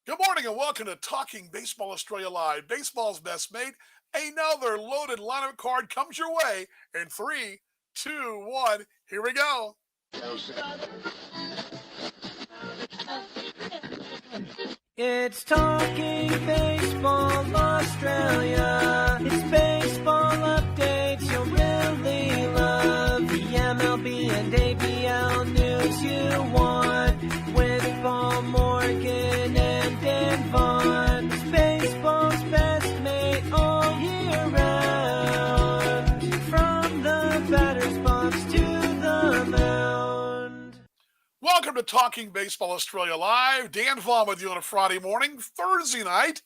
Good morning and welcome to Talking Baseball Australia Live. Baseball's best mate. Another loaded lineup card comes your way in 3, 2, 1. Here we go. It's Talking Baseball Australia. It's baseball updates you'll really love. The MLB and ABL news you want. With Paul Morgan and Dan Vaughn. It's baseball's best mate all year round. From the batter's box to the mound. Welcome to Talking Baseball Australia Live. Dan Vaughn with you on a Friday morning, Thursday night,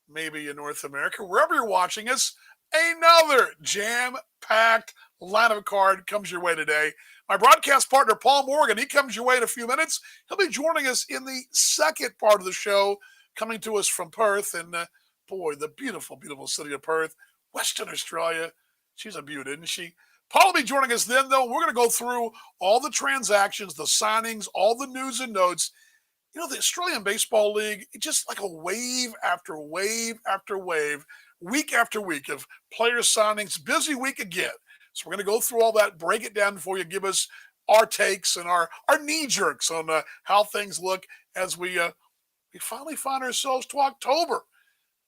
maybe in North America, wherever you're watching us. Another jam-packed lineup card comes your way today. My broadcast partner, Paul Morgan, he comes your way in a few minutes. He'll be joining us in the second part of the show, coming to us from Perth. And boy, the beautiful, beautiful city of Perth, Western Australia. She's a beauty, isn't she? Paul will be joining us then, though. We're going to go through all the transactions, the signings, all the news and notes. You know, the Australian Baseball League, it's just like a wave after wave after wave, week after week of player signings. Busy week again. So we're going to go through all that, break it down for you, give us our takes and our knee jerks on how things look as we finally find ourselves to October.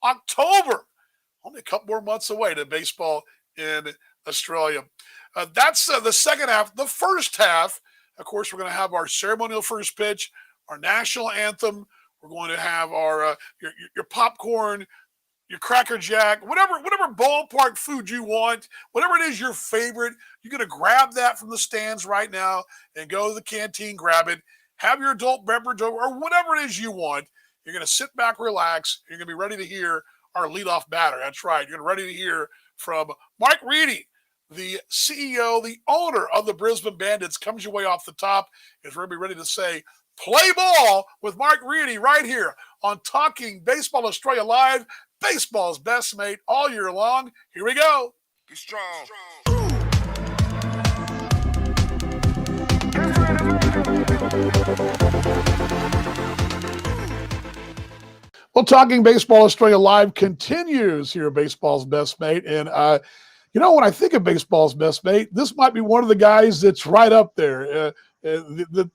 October, only a couple more months away to baseball in Australia. That's the second half. The first half, of course, we're going to have our ceremonial first pitch, our national anthem. We're going to have our your popcorn, your Cracker Jack, whatever ballpark food you want, whatever it is your favorite. You're going to grab that from the stands right now and go to the canteen, grab it, have your adult beverage or whatever it is you want. You're going to sit back, relax. You're going to be ready to hear our leadoff batter. That's right. You're ready to hear from Mike Reedy, the CEO, the owner of the Brisbane Bandits. Comes your way off the top. Is going to be ready to say, play ball with Mike Reedy right here on Talking Baseball Australia Live. Baseball's best mate all year long. Here we go. Be strong. Well, Talking Baseball Australia Live continues here, Baseball's best mate. And, when I think of Baseball's best mate, this might be one of the guys that's right up there. The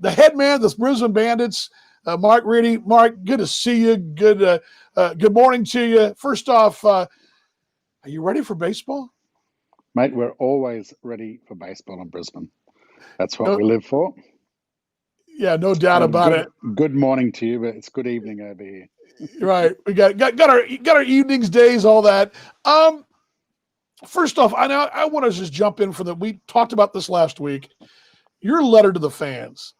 head man of the Brisbane Bandits, Mark Reedy. Mark, good to see you. Good morning to you. First off, are you ready for baseball? Mate, we're always ready for baseball in Brisbane. That's what we live for. Yeah, no doubt about it. Good morning to you, but it's good evening over here. Right. We got our evenings, days, all that. First off, I want to just jump in we talked about this last week. Your letter to the fans.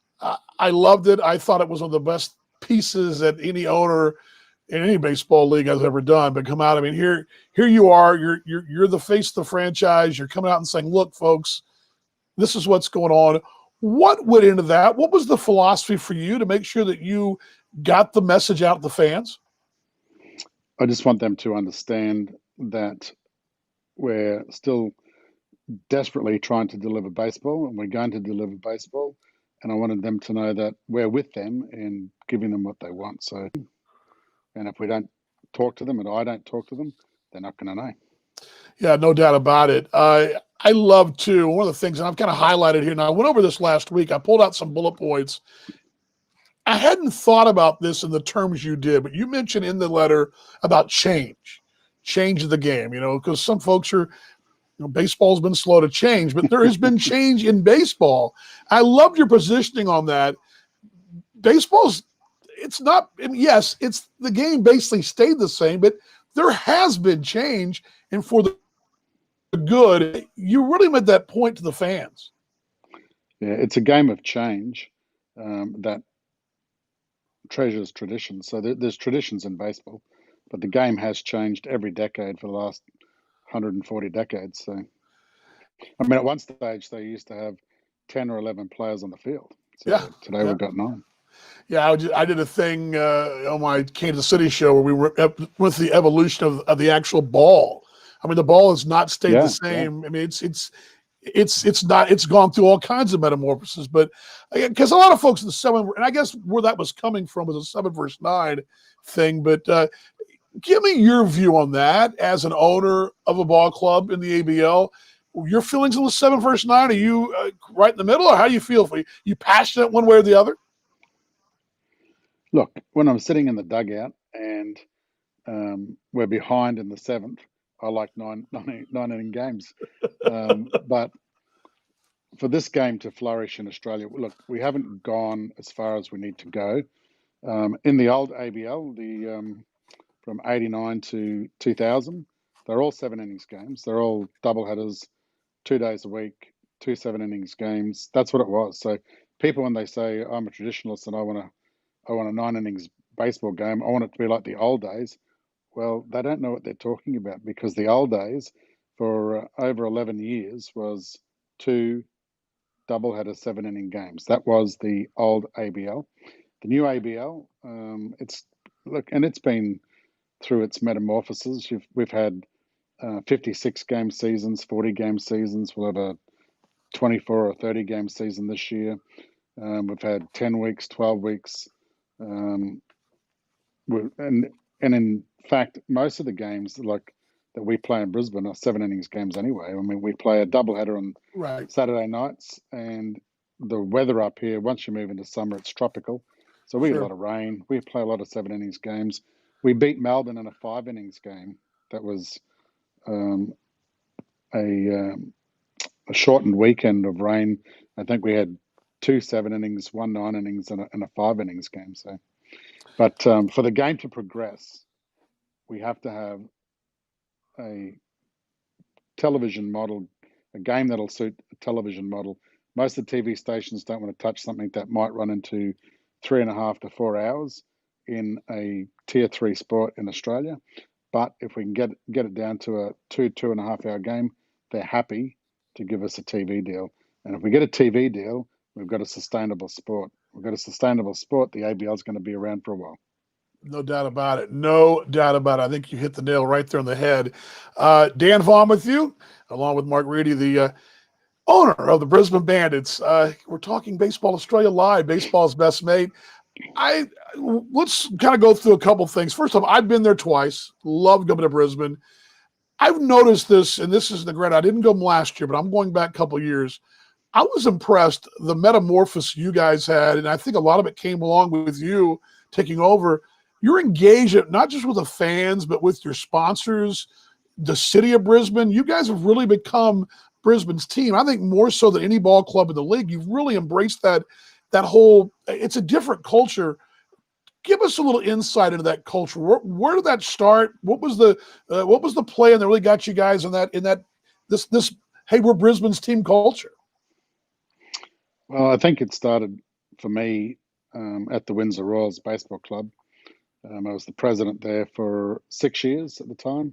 I loved it. I thought it was one of the best pieces that any owner in any baseball league has ever done. But come out, I mean, here you are. You're the face of the franchise. You're coming out and saying, "Look, folks, this is what's going on." What went into that? What was the philosophy for you to make sure that you got the message out to the fans? I just want them to understand that we're still desperately trying to deliver baseball, and we're going to deliver baseball. And I wanted them to know that we're with them and giving them what they want. So, and if we don't talk to them and I don't talk to them, they're not going to know. Yeah, no doubt about it. I love, too, one of the things, and I've kind of highlighted here, and I went over this last week. I pulled out some bullet points. I hadn't thought about this in the terms you did, but you mentioned in the letter about change of the game, because some folks are, baseball's been slow to change, but there has been change in baseball. I loved your positioning on that. It's not, yes, it's the game basically stayed the same, but there has been change, and for the good, you really made that point to the fans. Yeah, it's a game of change that treasures tradition. So there's traditions in baseball, but the game has changed every decade for the last 140 decades. So, I mean, at one stage, they used to have 10 or 11 players on the field. So today we've got 9. Yeah, I did a thing on my Kansas City show where we were with the evolution of the actual ball. I mean, the ball has not stayed the same. Yeah. I mean, it's gone through all kinds of metamorphoses. But because a lot of folks in the seven, and I guess where that was coming from was a 7 versus 9 thing. But give me your view on that as an owner of a ball club in the ABL. Your feelings on the 7 versus 9? Are you right in the middle, or how do you feel? You passionate one way or the other? Look, when I'm sitting in the dugout and we're behind in the seventh, I like nine inning games. But for this game to flourish in Australia, look, we haven't gone as far as we need to go. In the old ABL, from '89 to 2000, they're all 7 innings games. They're all double headers, 2 days a week, 2 7 innings games. That's what it was. So people, when they say I'm a traditionalist and I want a 9 innings baseball game, I want it to be like the old days. Well, they don't know what they're talking about, because the old days for over 11 years was two doubleheader 7 inning games. That was the old ABL. The new ABL, it's been through its metamorphoses. We've had 56 game seasons, 40 game seasons. We'll have a 24 or 30 game season this year. We've had 10 weeks, 12 weeks. Um, and in fact, most of the games that we play in Brisbane are 7 innings games anyway. I mean, we play a doubleheader on Right. Saturday nights, and the weather up here, once you move into summer, it's tropical. So we get a Sure. lot of rain. We play a lot of 7 innings games. We beat Melbourne in a 5 innings game. That was um, a shortened weekend of rain. I think we had 2 7 innings, 1 9 innings, and a 5 innings game. So, but for the game to progress, we have to have a television model, a game that'll suit a television model. Most of the TV stations don't want to touch something that might run into 3.5 to 4 hours in a tier 3 sport in Australia. But if we can get it down to a 2.5 hour game, they're happy to give us a TV deal. And if we get a TV deal, we've got a sustainable sport. We've got a sustainable sport. The ABL is going to be around for a while. No doubt about it. No doubt about it. I think you hit the nail right there on the head. Dan Vaughn with you, along with Mark Reedy, the owner of the Brisbane Bandits. We're talking Baseball Australia Live, baseball's best mate. Let's kind of go through a couple things. First off, I've been there twice. Love going to Brisbane. I've noticed this, and this is the great. I didn't go last year, but I'm going back a couple years. I was impressed the metamorphosis you guys had, and I think a lot of it came along with you taking over. You're engaged not just with the fans, but with your sponsors, the city of Brisbane. You guys have really become Brisbane's team. I think more so than any ball club in the league. You've really embraced that whole. It's a different culture. Give us a little insight into that culture. Where did that start? What was the plan that really got you guys in this? Hey, we're Brisbane's team culture. Well, I think it started for me at the Windsor Royals Baseball Club. I was the president there for 6 years at the time.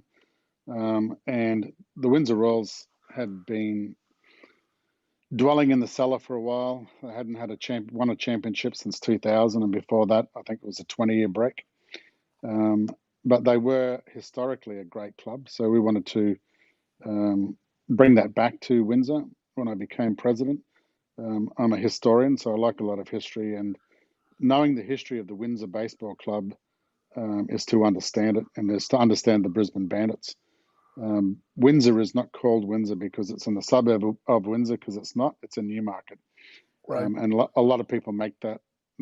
And the Windsor Royals had been dwelling in the cellar for a while. They hadn't had won a championship since 2000. And before that, I think it was a 20-year break. But they were historically a great club. So we wanted to bring that back to Windsor when I became president. I'm a historian, so I like a lot of history. And knowing the history of the Windsor Baseball Club is to understand it, and is to understand the Brisbane Bandits. Windsor is not called Windsor because it's in the suburb of Windsor, because it's not. It's in Newmarket. Right. And a lot of people make that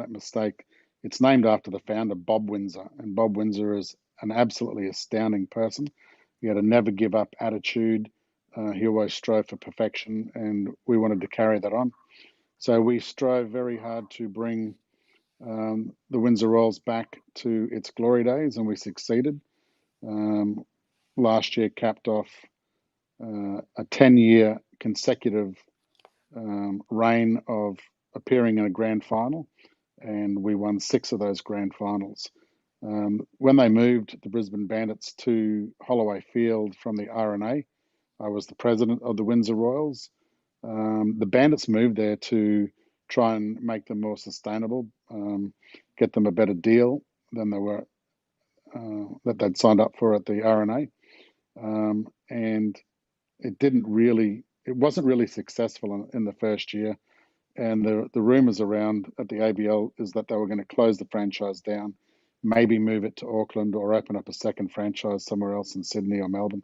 mistake. It's named after the founder, Bob Windsor, and Bob Windsor is an absolutely astounding person. He had a never give up attitude. He always strove for perfection, and we wanted to carry that on. So we strove very hard to bring the Windsor Royals back to its glory days, and we succeeded. Last year capped off a 10-year consecutive reign of appearing in a grand final, and we won 6 of those grand finals. When they moved the Brisbane Bandits to Holloway Field from the RNA, I was the president of the Windsor Royals. The Bandits moved there to try and make them more sustainable, get them a better deal than they were that they'd signed up for at the RNA. And it didn't really it wasn't really successful in the first year. And the rumors around at the ABL is that they were going to close the franchise down, maybe move it to Auckland or open up a second franchise somewhere else in Sydney or Melbourne.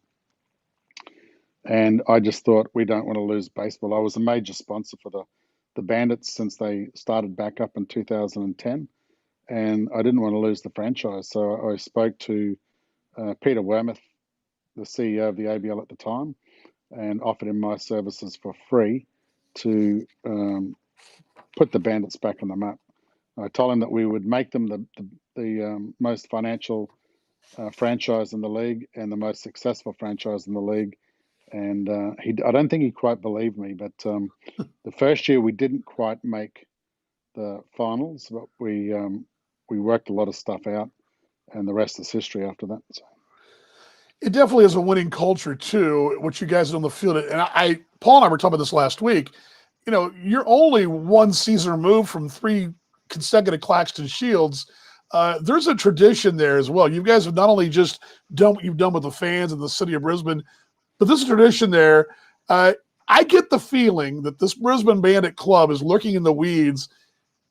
And I just thought, we don't want to lose baseball. I was a major sponsor for the Bandits since they started back up in 2010, and I didn't want to lose the franchise. So I spoke to Peter Wormuth, the CEO of the ABL at the time, and offered him my services for free to put the Bandits back on the map. I told him that we would make them the most financial franchise in the league and the most successful franchise in the league. And I don't think he quite believed me, but the first year we didn't quite make the finals, but we worked a lot of stuff out, and the rest is history after that. So. It definitely is a winning culture too, what you guys do on the field. And Paul and I were talking about this last week. You're only one season removed from 3 consecutive Claxton Shields. There's a tradition there as well. You guys have not only just done what you've done with the fans in the city of Brisbane, but this tradition there. I get the feeling that this Brisbane Bandit club is lurking in the weeds,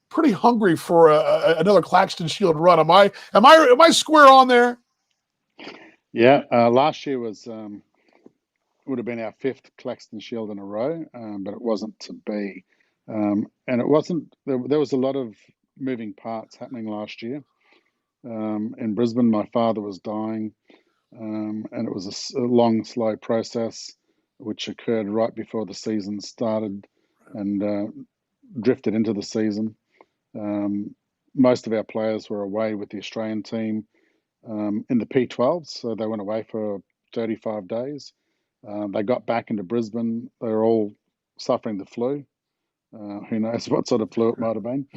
pretty hungry for another Claxton Shield run. Am I square on there? Yeah, last year would have been our 5th Claxton Shield in a row, but it wasn't to be. And it wasn't. There was a lot of moving parts happening last year. In Brisbane, my father was dying, and it was a long, slow process, which occurred right before the season started and drifted into the season. Most of our players were away with the Australian team in the P12s, so they went away for 35 days. They got back into Brisbane. They were all suffering the flu. Who knows what sort of flu it might have been.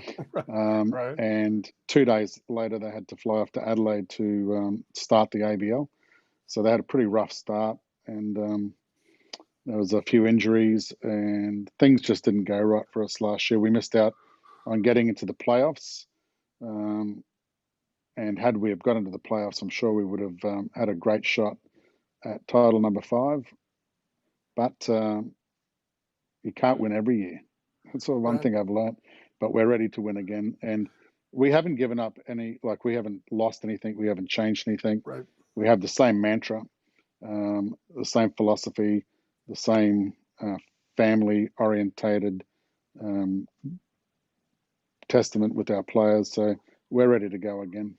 Right. And 2 days later, they had to fly off to Adelaide to start the ABL. So they had a pretty rough start, and there was a few injuries, and things just didn't go right for us last year. We missed out on getting into the playoffs. And had we have got into the playoffs, I'm sure we would have had a great shot at title number 5. But you can't win every year. That's sort of one thing I've learned. But we're ready to win again. And we haven't given up we haven't lost anything. We haven't changed anything. Right. We have the same mantra, the same philosophy, the same family-orientated testament with our players. So we're ready to go again.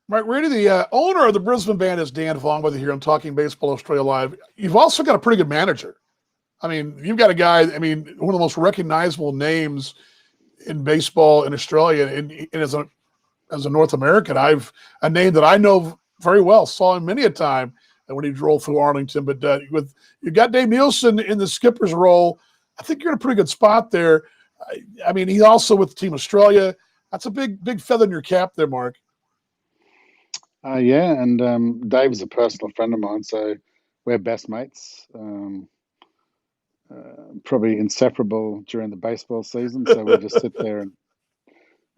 Right, Randy, the owner of the Brisbane Bandits, Dan Vaughn, with you here on Talking Baseball Australia Live. You've also got a pretty good manager. I mean, you've got a guy, one of the most recognizable names in baseball in Australia, and as a North American, a name that I know very well, saw him many a time when he drove through Arlington. But with you got Dave Nielsen in the skipper's role, I think you're in a pretty good spot there. He's also with Team Australia. That's a big feather in your cap there, Mark. Yeah, and Dave is a personal friend of mine, so we're best mates. Probably inseparable during the baseball season, so we just sit there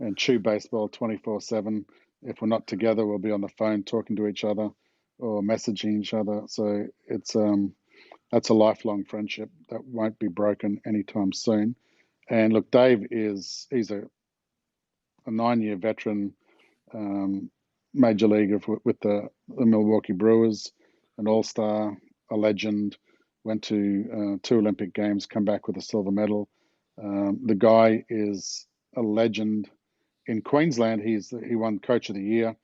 and chew baseball 24/7. If we're not together, we'll be on the phone talking to each other or messaging each other. So it's that's a lifelong friendship that won't be broken anytime soon. And look, Dave he's a 9-year veteran. Major leaguer with the Milwaukee Brewers, an all-star, a legend, went to 2 Olympic Games, come back with a silver medal. The guy is a legend in Queensland. He won Coach of the Year,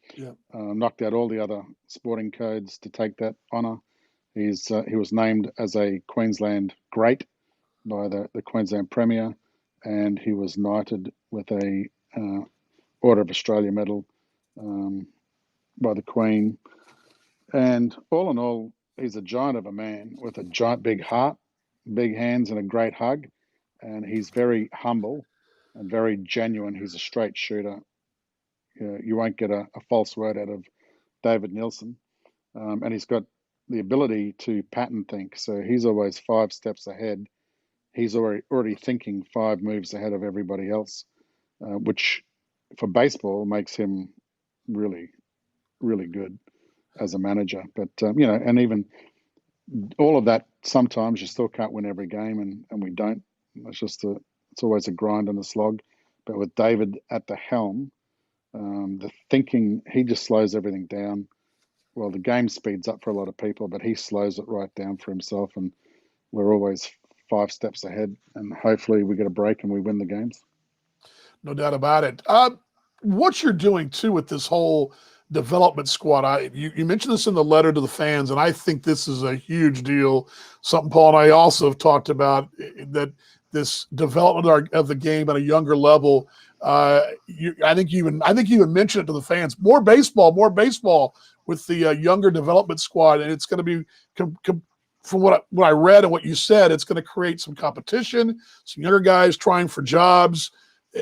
knocked out all the other sporting codes to take that honour. He was named as a Queensland great by the Queensland Premier, and he was knighted with a Order of Australia medal by the Queen. And all in all, he's a giant of a man with a giant big heart, big hands, and a great hug. And he's very humble and very genuine. He's a straight shooter. You won't get a false word out of David Nielsen. And he's got the ability to pattern think. So he's always 5 steps ahead. He's already thinking 5 moves ahead of everybody else, which for baseball makes him really, really good as a manager. But and even all of that, sometimes you still can't win every game, and we don't. It's always a grind and a slog. But with David at the helm, the thinking, he just slows everything down. Well, the game speeds up for a lot of people, but he slows it right down for himself, and we're always 5 steps ahead. And hopefully, we get a break and we win the games. No doubt about it. What you're doing too with this whole development squad, you mentioned this in the letter to the fans, and I think this is a huge deal. Something Paul and I also have talked about, that this development of the game at a younger level. I think you even mentioned it to the fans. More baseball with the younger development squad, and it's going to be from what I read and what you said, it's going to create some competition, some younger guys trying for jobs,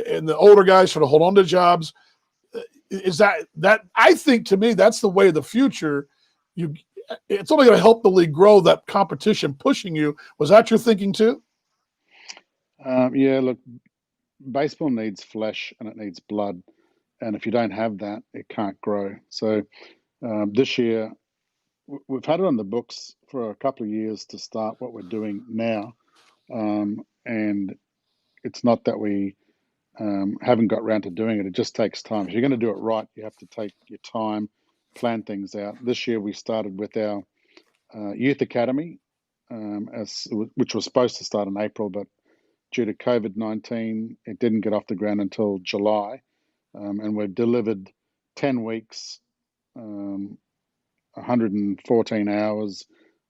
and the older guys trying to hold on to jobs. Is that I think, to me, that's the way of the future. It's only going to help the league grow, that competition pushing you. Was that your thinking too? Yeah, look, baseball needs flesh and it needs blood, and if you don't have that, it can't grow. So this year, we've had it on the books for a couple of years to start what we're doing now, and it's not that we haven't got around to doing it. It just takes time. If you're going to do it right, you have to take your time, plan things out. This year, we started with our youth academy, which was supposed to start in April, but due to COVID-19, it didn't get off the ground until July, and we've delivered 10 weeks, 114 hours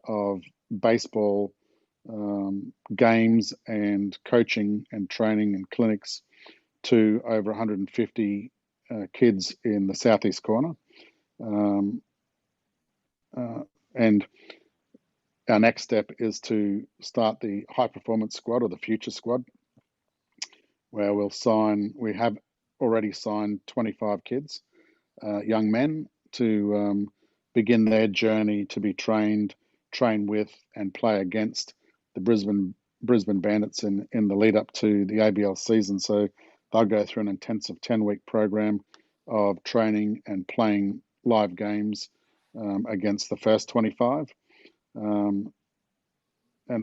of baseball games and coaching and training and clinics to over 150 kids in the southeast corner. And our next step is to start the high performance squad, or the future squad, where we have already signed 25 kids, young men, to begin their journey to be trained with, and play against the Brisbane Bandits in the lead up to the ABL season. So they'll go through an intensive 10-week program of training and playing live games against the first 25. And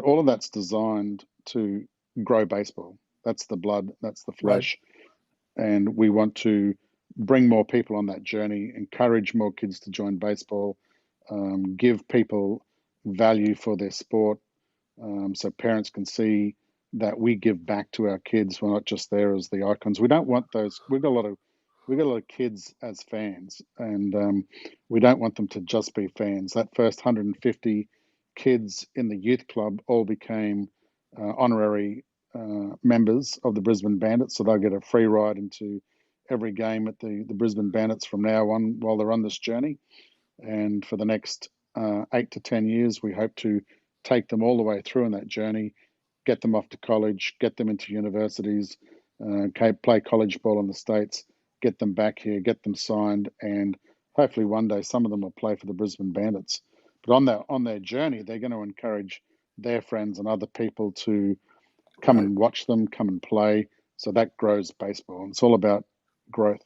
all of that's designed to grow baseball. That's the blood, that's the flesh. Right. And we want to bring more people on that journey, encourage more kids to join baseball, give people value for their sport, so parents can see that we give back to our kids. We're not just there as the icons. We don't want those. We've got a lot of kids as fans, and we don't want them to just be fans. That first 150 kids in the youth club all became honorary members of the Brisbane Bandits, so they'll get a free ride into every game at the Brisbane Bandits from now on while they're on this journey. And for the next 8 to 10 years, we hope to take them all the way through in that journey, get them off to college, get them into universities, play college ball in the States, get them back here, get them signed, and hopefully one day some of them will play for the Brisbane Bandits. But on their journey, they're going to encourage their friends and other people to come and watch them, come and play. So that grows baseball. And it's all about growth.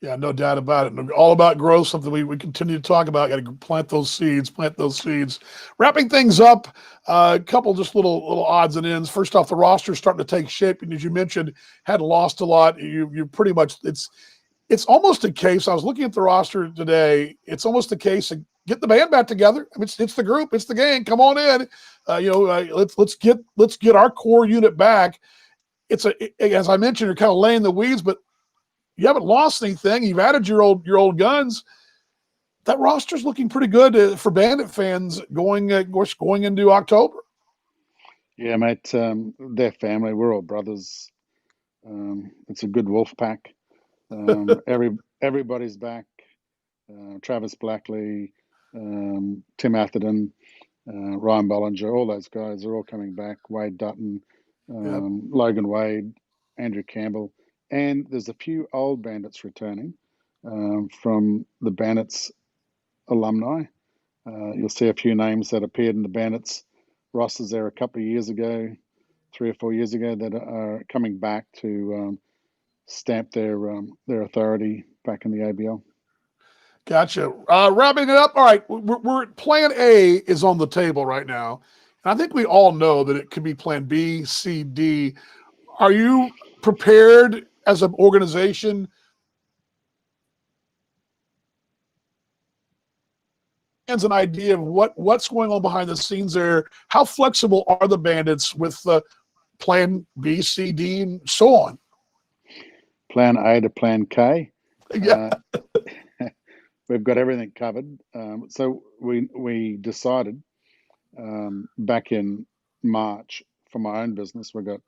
Yeah, no doubt about it. All about growth, something we continue to talk about. Got to plant those seeds. Wrapping things up, a couple just little odds and ends. First off, the roster is starting to take shape. And as you mentioned, had lost a lot. You pretty much, it's almost a case. I was looking at the roster today. It's almost a case of get the band back together. I mean, it's the group, it's the gang. Come on in. Let's get our core unit back. As I mentioned, you're kind of laying the weeds, but you haven't lost anything. You've added your old guns. That roster's looking pretty good for Bandit fans going into October. Yeah, mate. They're family. We're all brothers. It's a good wolf pack. Everybody's back. Travis Blackley, Tim Atherton, Ryan Bollinger, all those guys are all coming back. Wade Dutton, Logan Wade, Andrew Campbell. And there's a few old Bandits returning from the Bandits alumni. You'll see a few names that appeared in the Bandits rosters there a couple of years ago, 3 or 4 years ago, that are coming back to stamp their authority back in the ABL. Gotcha. Wrapping it up. All right, we're Plan A is on the table right now, and I think we all know that it could be Plan B, C, D. Are you prepared as an organization? Has an idea of what's going on behind the scenes there? How flexible are the Bandits with Plan B, C, D, and so on? Plan A to Plan K. Yeah. Uh, we've got everything covered. So we decided back in March for my own business. We've got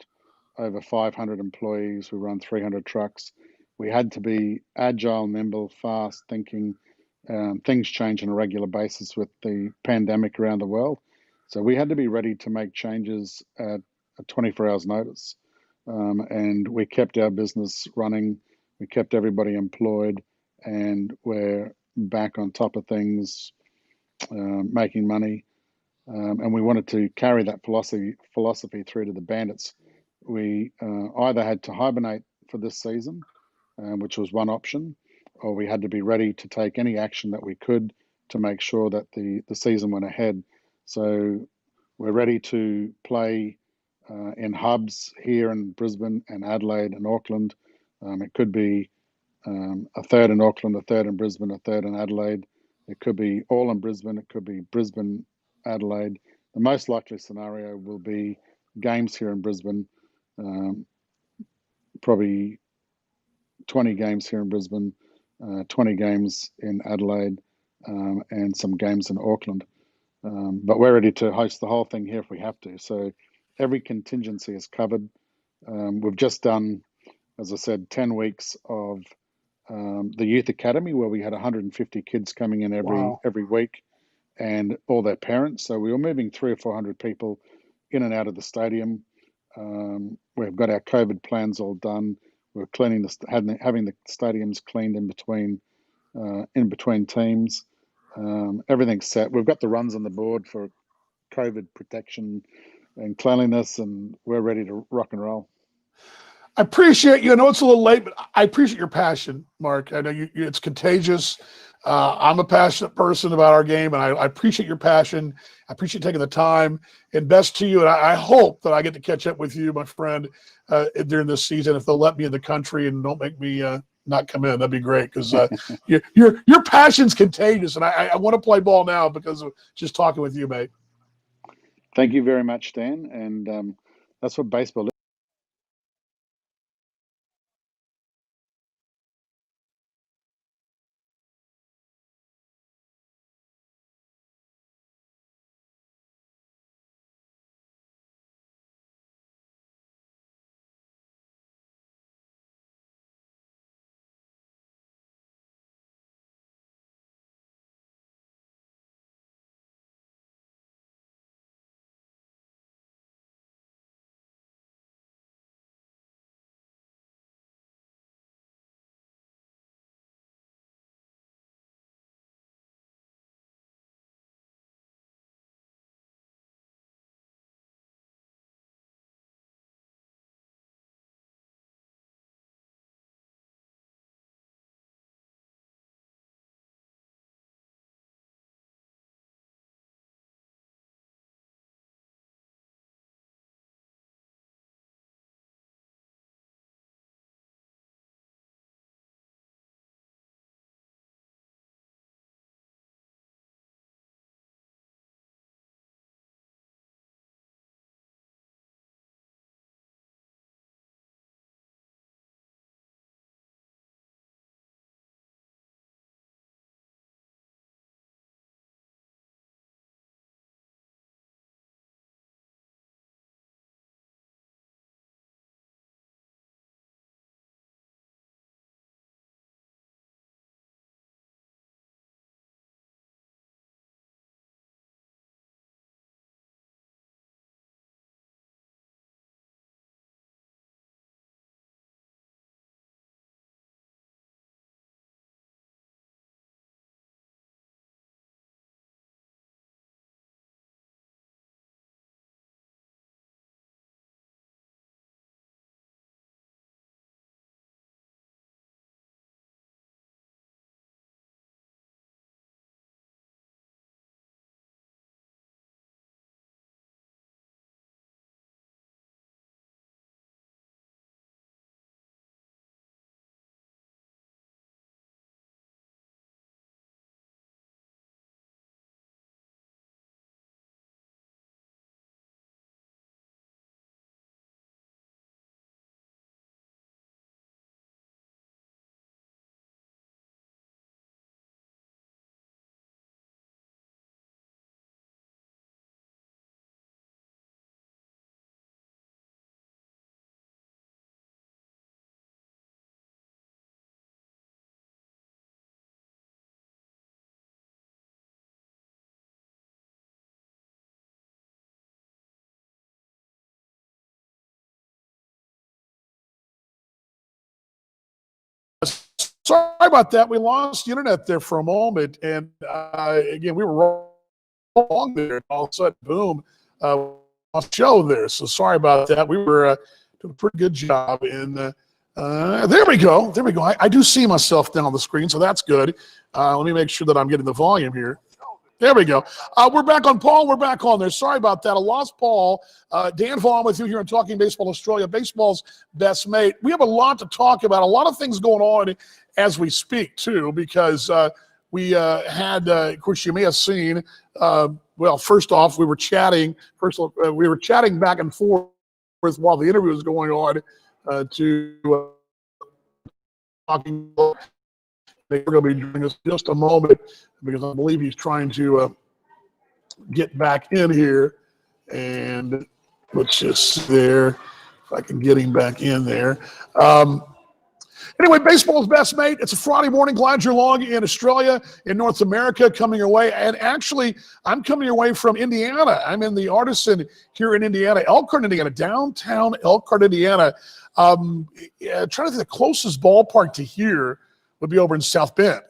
over 500 employees. We run 300 trucks. We had to be agile, nimble, fast thinking. Things change on a regular basis with the pandemic around the world. So we had to be ready to make changes at 24 hours notice. And we kept our business running. We kept everybody employed, and we're back on top of things, making money. And we wanted to carry that philosophy through to the Bandits. We either had to hibernate for this season, which was one option, or we had to be ready to take any action that we could to make sure that the season went ahead. So we're ready to play in hubs here in Brisbane and Adelaide and Auckland. It could be a third in Auckland, a third in Brisbane, a third in Adelaide. It could be all in Brisbane. It could be Brisbane, Adelaide. The most likely scenario will be games here in Brisbane, um, probably 20 games here in Brisbane, 20 games in Adelaide, and some games in Auckland. But we're ready to host the whole thing here if we have to. So every contingency is covered. We've just done, as I said, 10 weeks of the youth academy where we had 150 kids coming in Wow. every week, and all their parents. So we were moving 300 or 400 people in and out of the stadium. We've got our COVID plans all done. We're cleaning having the stadiums cleaned in between teams. Everything's set. We've got the runs on the board for COVID protection and cleanliness, and we're ready to rock and roll. I appreciate you. I know it's a little late, but I appreciate your passion, Mark. I know it's contagious. I'm a passionate person about our game, and I appreciate your passion. I appreciate taking the time. And best to you. And I hope that I get to catch up with you, my friend, during this season. If they'll let me in the country and don't make me not come in, that'd be great. Because your passion's contagious, and I want to play ball now because of just talking with you, mate. Thank you very much, Dan. And that's what baseball is. sorry about that. We lost the internet there for a moment, and again, we were wrong there. All of a sudden, boom, lost the show there. So sorry about that. We were doing a pretty good job. And there we go. There we go. I do see myself down on the screen, so that's good. Let me make sure that I'm getting the volume here. There we go. We're back on Paul. We're back on there. Sorry about that. I lost Paul. Dan Vaughn with you here on Talking Baseball Australia, baseball's best mate. We have a lot to talk about, a lot of things going on as we speak, too, because we had, of course, you may have seen, well, first off, we were chatting. We were chatting back and forth while the interview was going on to talking. They're going to be joining us in just a moment because I believe he's trying to get back in here. And let's just see there if I can get him back in there. Anyway, baseball's best mate. It's a Friday morning. Glad you're along in Australia, in North America, coming your way. And actually, I'm coming your way from Indiana. I'm in the Artisan here in Indiana, Elkhart, Indiana, downtown Elkhart, Indiana. Trying to think the closest ballpark to here would be over in South Bend,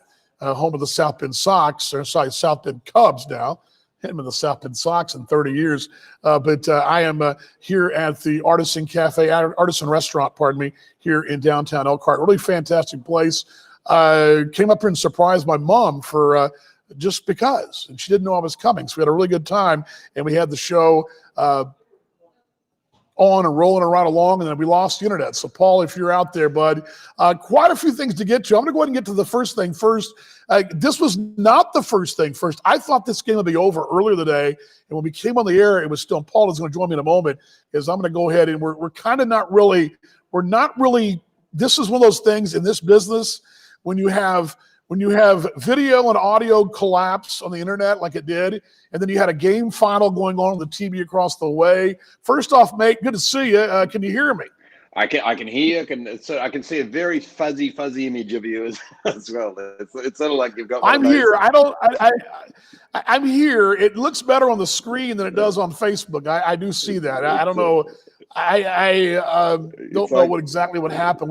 home of the South Bend Sox, or sorry, South Bend Cubs now. Haven't been the South Bend Sox in 30 years. But I am here at the Artisan Cafe, Artisan Restaurant, pardon me, here in downtown Elkhart. Really fantastic place. Came up here and surprised my mom for just because. And she didn't know I was coming. So we had a really good time. And we had the show on and rolling right along, and then we lost the internet. So, Paul, if you're out there, bud, quite a few things to get to. I'm going to go ahead and get to the first thing first. This was not the first thing first. I thought this game would be over earlier today, and when we came on the air, it was still. Paul is going to join me in a moment. Is I'm going to go ahead and we're kind of not really. We're not really. This is one of those things in this business when you have video and audio collapse on the internet like it did, and then you had a game final going on the TV across the way. First off, mate, good to see you. Can you hear me? I can hear you. I can see a very fuzzy image of you as well. It's sort of like you've got. I'm here. I'm here. It looks better on the screen than it does on Facebook. I do see that. I don't know. I don't know what happened.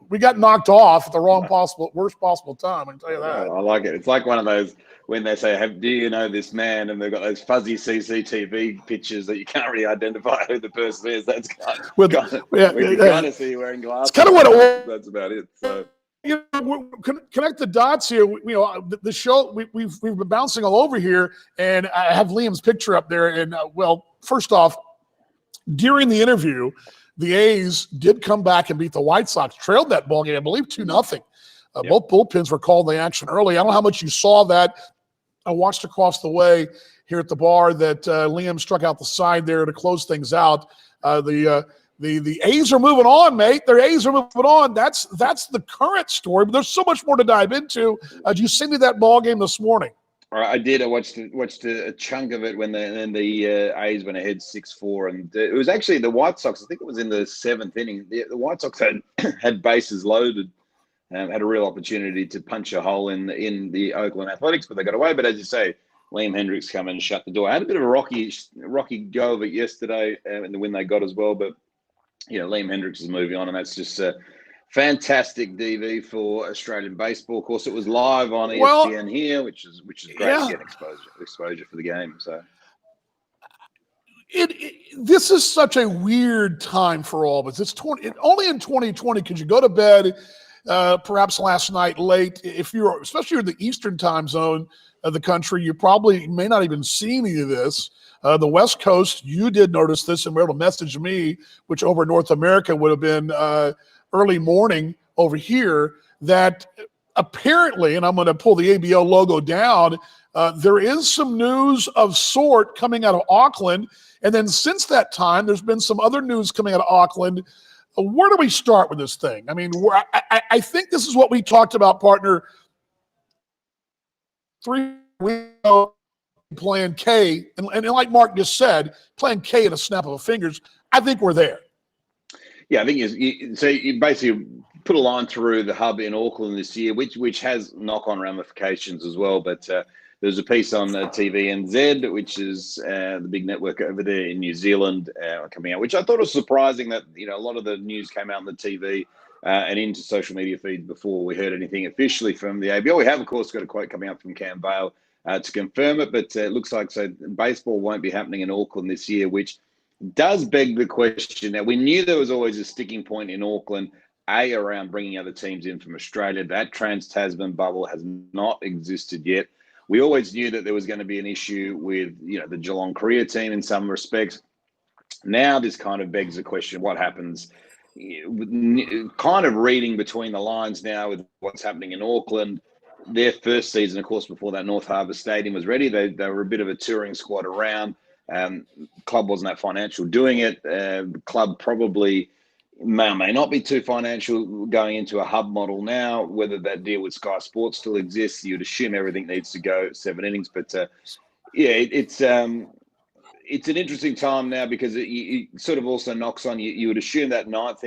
We got knocked off at the worst possible time. I can tell you that. I like it. It's like one of those when they say, "Do you know this man?" and they've got those fuzzy CCTV pictures that you can't really identify who the person is. That's kind of, we can kind of see you wearing glasses. It's kind of what it was. That's about it. So. Connect the dots here. The show we've been bouncing all over here, and I have Liam's picture up there. And first off, during the interview, the A's did come back and beat the White Sox, trailed that ball game, I believe 2-0. Both bullpens were called in the action early. I don't know how much you saw that. I watched across the way here at the bar that Liam struck out the side there to close things out. The A's are moving on, mate. Their A's are moving on. That's the current story, but there's so much more to dive into. Did you send me that ball game this morning? I did. I watched a chunk of it when the A's went ahead 6-4, and it was actually the White Sox. I think it was in the 7th inning. The White Sox had bases loaded, had a real opportunity to punch a hole in the Oakland Athletics, but they got away. But as you say, Liam Hendricks come in and shut the door. I had a bit of a rocky go of it yesterday, and the win they got as well. But Liam Hendricks is moving on, and that's just fantastic DV for Australian baseball. Of course, it was live on ESPN here, which is great to get exposure for the game. So this is such a weird time for all of us. It's only in 2020 could you go to bed perhaps last night late. If you're especially in the Eastern time zone of the country, you probably may not even see any of this. The West Coast, you did notice this and were able to message me, which over North America would have been early morning over here, that apparently, and I'm going to pull the ABL logo down, there is some news of sort coming out of Auckland. And then since that time, there's been some other news coming out of Auckland. Where do we start with this thing? I mean, I think this is what we talked about, partner. 3 weeks ago, playing K, and like Mark just said, playing K at a snap of a fingers. I think we're there. Yeah, I think you basically put a line through the hub in Auckland this year, which has knock-on ramifications as well. But there's a piece on TVNZ, which is the big network over there in New Zealand, coming out, which I thought was surprising that a lot of the news came out on the TV and into social media feeds before we heard anything officially from the ABL. We have, of course, got a quote coming up from Cam Vale to confirm it, but it looks like baseball won't be happening in Auckland this year, which does beg the question. Now, we knew there was always a sticking point in Auckland, around bringing other teams in from Australia. That trans-Tasman bubble has not existed yet. We always knew that there was going to be an issue with, the Geelong Korea team in some respects. Now this kind of begs the question, what happens? Kind of reading between the lines now with what's happening in Auckland. Their first season, of course, before that North Harbour Stadium was ready, they were a bit of a touring squad around. Club wasn't that financial doing it. Club probably may or may not be too financial going into a hub model now. Whether that deal with Sky Sports still exists, you'd assume everything needs to go 7 innings. But it's an interesting time now because it sort of also knocks on you. You would assume that ninth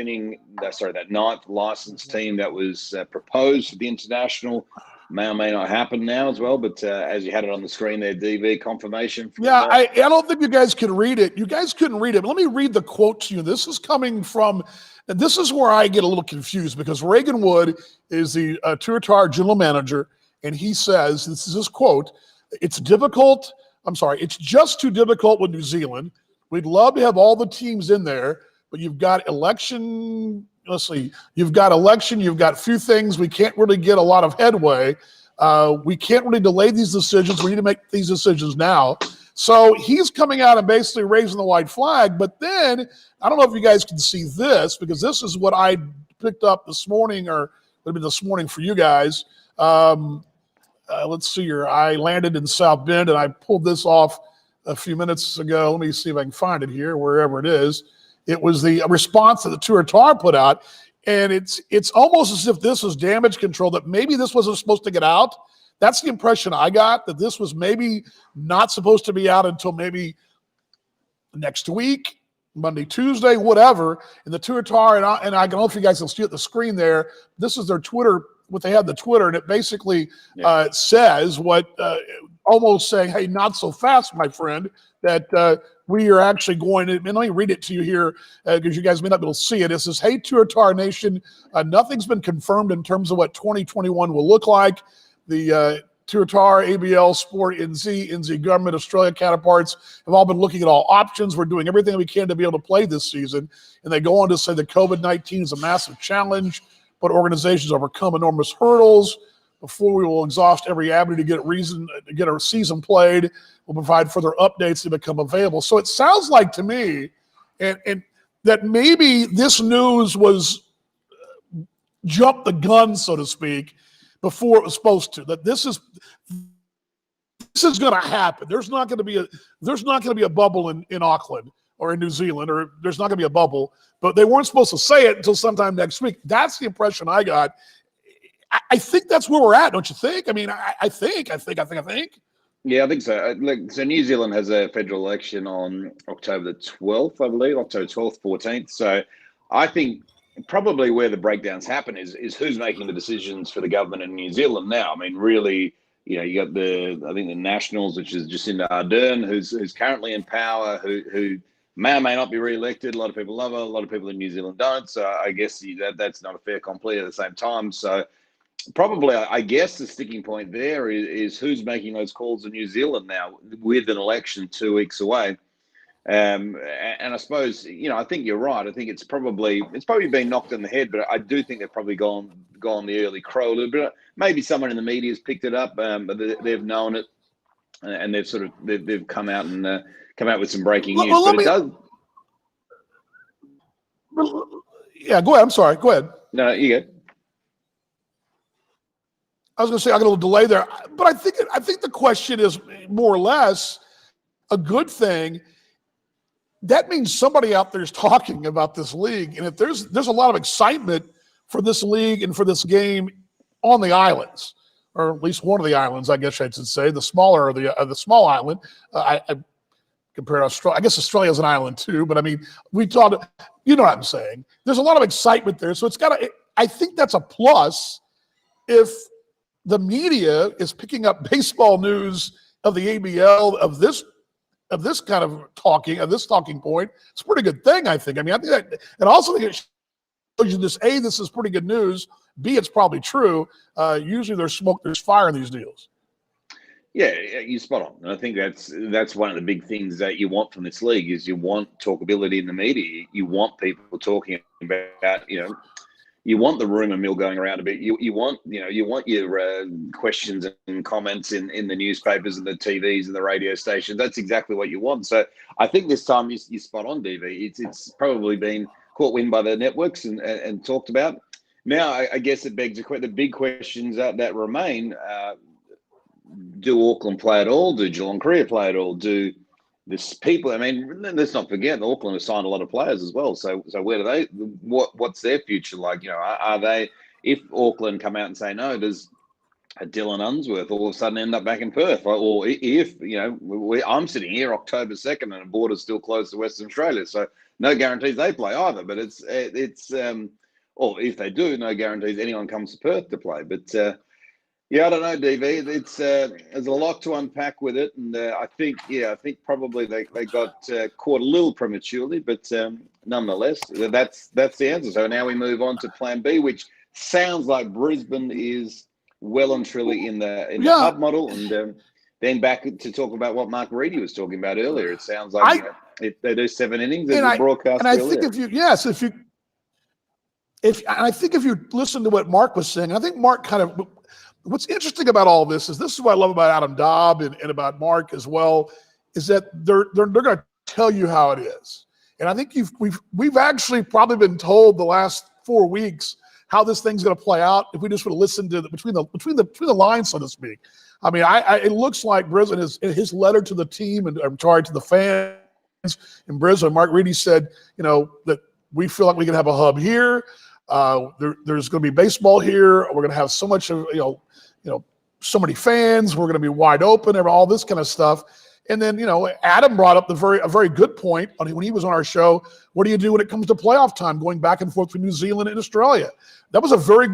licensed team that was proposed for the international may or may not happen now as well. But as you had it on the screen there, DV confirmation. I don't think you guys can read it. You guys couldn't read it. Let me read the quote to you. This is coming from, and this is where I get a little confused because Reagan Wood is the Tuatara general manager, and he says, this is his quote, it's just too difficult with New Zealand. We'd love to have all the teams in there, but you've got election. Let's see, you've got a few things. We can't really get a lot of headway. We can't really delay these decisions. We need to make these decisions now. So he's coming out and basically raising the white flag. But then, I don't know if you guys can see this, because this is what I picked up this morning, or would have been this morning for you guys. Let's see here. I landed in South Bend, and I pulled this off a few minutes ago. Let me see if I can find it here, wherever it is. It was the response that the Tuatara put out, and it's almost as if this was damage control, that maybe this wasn't supposed to get out. That's the impression I got, that this was maybe not supposed to be out until maybe next week, Monday, Tuesday, whatever. And the Tuatara, and I don't know if you guys can see it, the screen there, this is their Twitter, what they had the Twitter, and it basically says what, almost saying, hey, not so fast, my friend, that we are actually going to, and let me read it to you here, because you guys may not be able to see it. It says, hey, Tuatara Nation, nothing's been confirmed in terms of what 2021 will look like. The Tuatara, ABL, Sport, NZ government, Australia counterparts have all been looking at all options. We're doing everything we can to be able to play this season. And they go on to say that COVID-19 is a massive challenge, but organizations overcome enormous hurdles. Before we will exhaust every avenue to get our season played, we'll provide further updates to become available. So it sounds like to me, and that maybe this news was jumped the gun, so to speak, before it was supposed to. That this is going to happen. There's not going to be a bubble in Auckland or in New Zealand, or there's not going to be a bubble. But they weren't supposed to say it until sometime next week. That's the impression I got. I think that's where we're at, don't you think? I mean, I think. Yeah, I think so. So New Zealand has a federal election on October the 12th, I believe, October 12th, 14th. So I think probably where the breakdowns happen is who's making the decisions for the government in New Zealand now. I mean, really, you got the Nationals, which is Jacinda Ardern, who's currently in power, who may or may not be re-elected. A lot of people love her. A lot of people in New Zealand don't. So I guess that's not a fait accompli at the same time. So probably, I guess the sticking point there is who's making those calls in New Zealand now with an election 2 weeks away. And I suppose, I think you're right. I think it's probably been knocked on the head, but I do think they've probably gone the early crow a little bit. Maybe someone in the media has picked it up, but they've known it, and they've come out with some breaking news. But it does. Yeah, go ahead. I'm sorry. Go ahead. No, you go. I was going to say I got a little delay there, but I think the question is more or less a good thing. That means somebody out there is talking about this league, and if there's a lot of excitement for this league and for this game on the islands, or at least one of the islands, I guess I should say, the smaller of the small island. I compare Australia. I guess Australia is an island too, but I mean, we talked. You know what I'm saying? There's a lot of excitement there, so I think that's a plus if the media is picking up baseball news of the ABL, of this talking point. It's a pretty good thing, I think. I mean, I think that, and also think it you this: A, this is pretty good news. B, it's probably true. Usually there's smoke, there's fire in these deals. Yeah, you're spot on. And I think that's one of the big things that you want from this league is you want talkability in the media. You want people talking about, you want the rumor mill going around a bit. You want your questions and comments in the newspapers and the TVs and the radio stations. That's exactly what you want. So I think this time you're spot on, DV. It's probably been caught wind by the networks and talked about. Now, I guess it begs the big questions that remain. Do Auckland play at all? Do Geelong Korea play at all? Do this people? I mean, let's not forget Auckland has signed a lot of players as well. So where do they? What's their future like? Are they? If Auckland come out and say no, does a Dylan Unsworth all of a sudden end up back in Perth? Or if I'm sitting here October 2nd and the border's still closed to Western Australia, so no guarantees they play either. But it's or if they do, no guarantees anyone comes to Perth to play. But yeah, I don't know, DV. It's there's a lot to unpack with it, and I think probably they got caught a little prematurely, but nonetheless, that's the answer. So now we move on to Plan B, which sounds like Brisbane is well and truly in the hub model, and then back to talk about what Mark Reedy was talking about earlier. It sounds like if they do 7 innings, as broadcast. And I think I think if you listen to what Mark was saying, I think Mark kind of. What's interesting about all this is what I love about Adam Dobb and about Mark as well, is that they're going to tell you how it is. And I think we've actually probably been told the last 4 weeks how this thing's going to play out if we just would have listened to between the lines, so to speak. I mean, it looks like Brisbane his letter to the team and to the fans in Brisbane. Mark Reedy said, that we feel like we can have a hub here. There's going to be baseball here. We're going to have so much of so many fans. We're going to be wide open. All this kind of stuff. And then Adam brought up a very good point when he was on our show. What do you do when it comes to playoff time, going back and forth between New Zealand and Australia? That was a very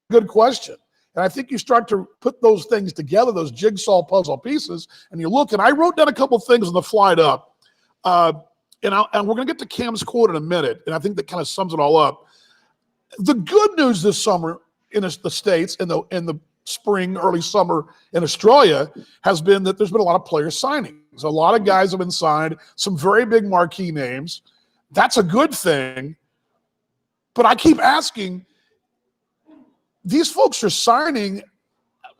good question. And I think you start to put those things together, those jigsaw puzzle pieces, and you look. And I wrote down a couple of things on the flight up. And we're going to get to Cam's quote in a minute. And I think that kind of sums it all up. The good news this summer in the States, in the spring, early summer in Australia, has been that there's been a lot of player signings. A lot of guys have been signed, some very big marquee names. That's a good thing. But I keep asking, these folks are signing.